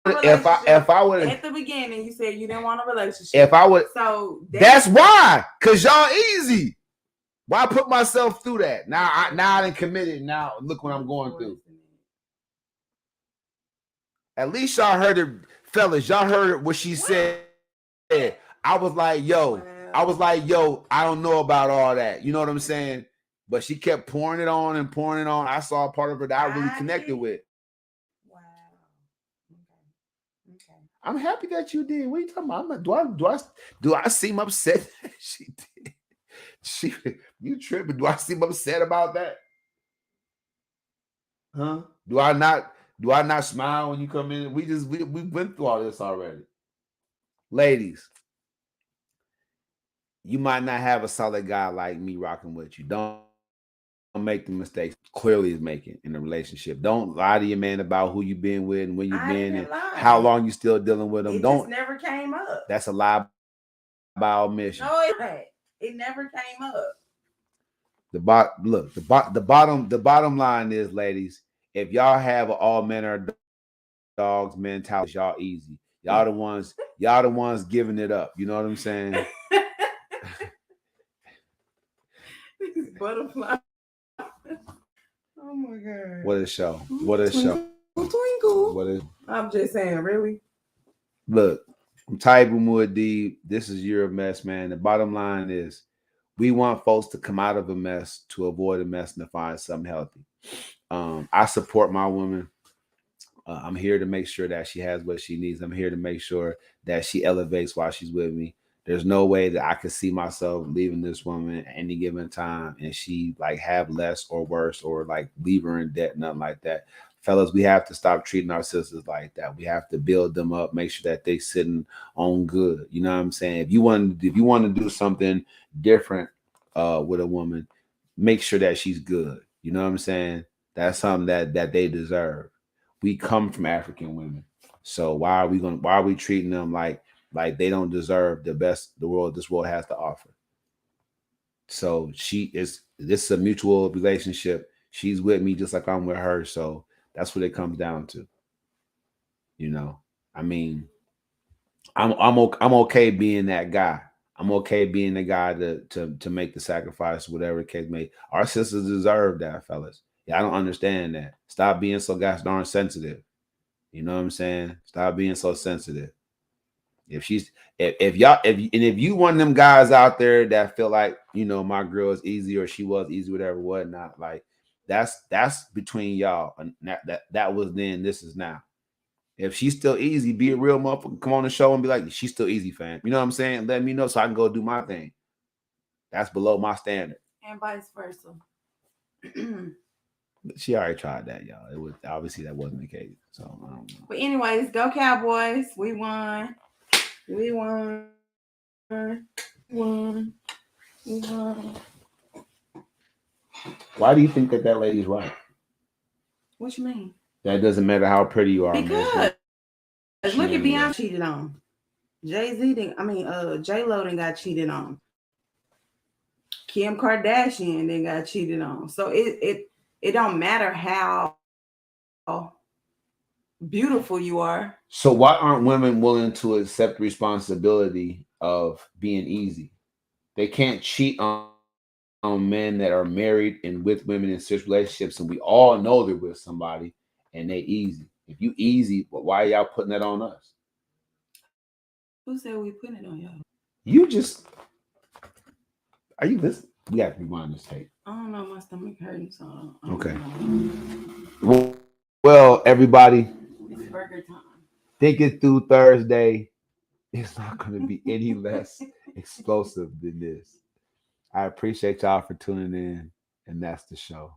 at the beginning, you said you didn't want a relationship. If I would, so that's why, cause y'all easy. Why put myself through that? Now I done committed. Now look what I'm going through. At least y'all heard it, fellas. Y'all heard what she said. I was like, yo, I don't know about all that. You know what I'm saying? But she kept pouring it on and pouring it on. I saw a part of her that I really connected with. Wow. Okay. I'm happy that you did. What are you talking about? Do I seem upset? She did. You tripping? Do I seem upset about that? Huh? Do I not smile when you come in? We went through all this already. Ladies, you might not have a solid guy like me rocking with you. Don't make the mistakes clearly is making in a relationship. Don't lie to your man about who you've been with and when you've been and how long you still dealing with him. Just never came up. That's a lie by omission. No, it never came up. The bottom line is, ladies, if y'all have an all men are dogs mentality, y'all easy. Y'all the ones giving it up. You know what I'm saying? Butterfly. Oh my god. What a show. What a show. Twinkle. I'm just saying, really? Look, I'm Taibu Muad'Dib. This is You're a Mess, man. The bottom line is we want folks to come out of a mess to avoid a mess and to find something healthy. I support my woman. I'm here to make sure that she has what she needs. I'm here to make sure that she elevates while she's with me. There's no way that I could see myself leaving this woman at any given time and she like have less or worse or like leave her in debt, nothing like that. Fellas, we have to stop treating our sisters like that. We have to build them up, make sure that they sitting on good. You know what I'm saying? If you want to do something different with a woman, make sure that she's good. You know what I'm saying? That's something that they deserve. We come from African women. So why are we treating them like they don't deserve the best this world has to offer? So this is a mutual relationship. She's with me just like I'm with her. So that's what it comes down to. You know, I mean, I'm okay being that guy. I'm okay being the guy to make the sacrifice, whatever the case may. Our sisters deserve that, fellas. Yeah, I don't understand that. Stop being so gosh darn sensitive. You know what I'm saying? Stop being so sensitive. If she's if y'all if you one of them guys out there that feel like my girl is easy or she was easy, whatever, whatnot, like that's between y'all. And that was then, this is now. If she's still easy, be a real motherfucker. Come on the show and be like, she's still easy, fam. You know what I'm saying? Let me know so I can go do my thing. That's below my standard. And vice versa. She already tried that, y'all. It was obviously that wasn't the case. So I don't know. But anyways, go Cowboys. We won. We won. Why do you think that lady's right? What you mean? That doesn't matter how pretty you are. Because man. look at Beyonce cheated on. J-Lo done got cheated on. Kim Kardashian then got cheated on. So it don't matter how beautiful you are. So why aren't women willing to accept responsibility of being easy? They can't cheat on men that are married and with women in serious relationships, and we all know they're with somebody and they easy. If you easy, why are y'all putting that on us? Who said we putting it on y'all? You just are you listening? We have to rewind this tape. I don't know, my stomach hurting, so okay. Well, everybody, it's burger time. Thinking through Thursday, it's not going to be any less explosive than this. I appreciate y'all for tuning in, and that's the show.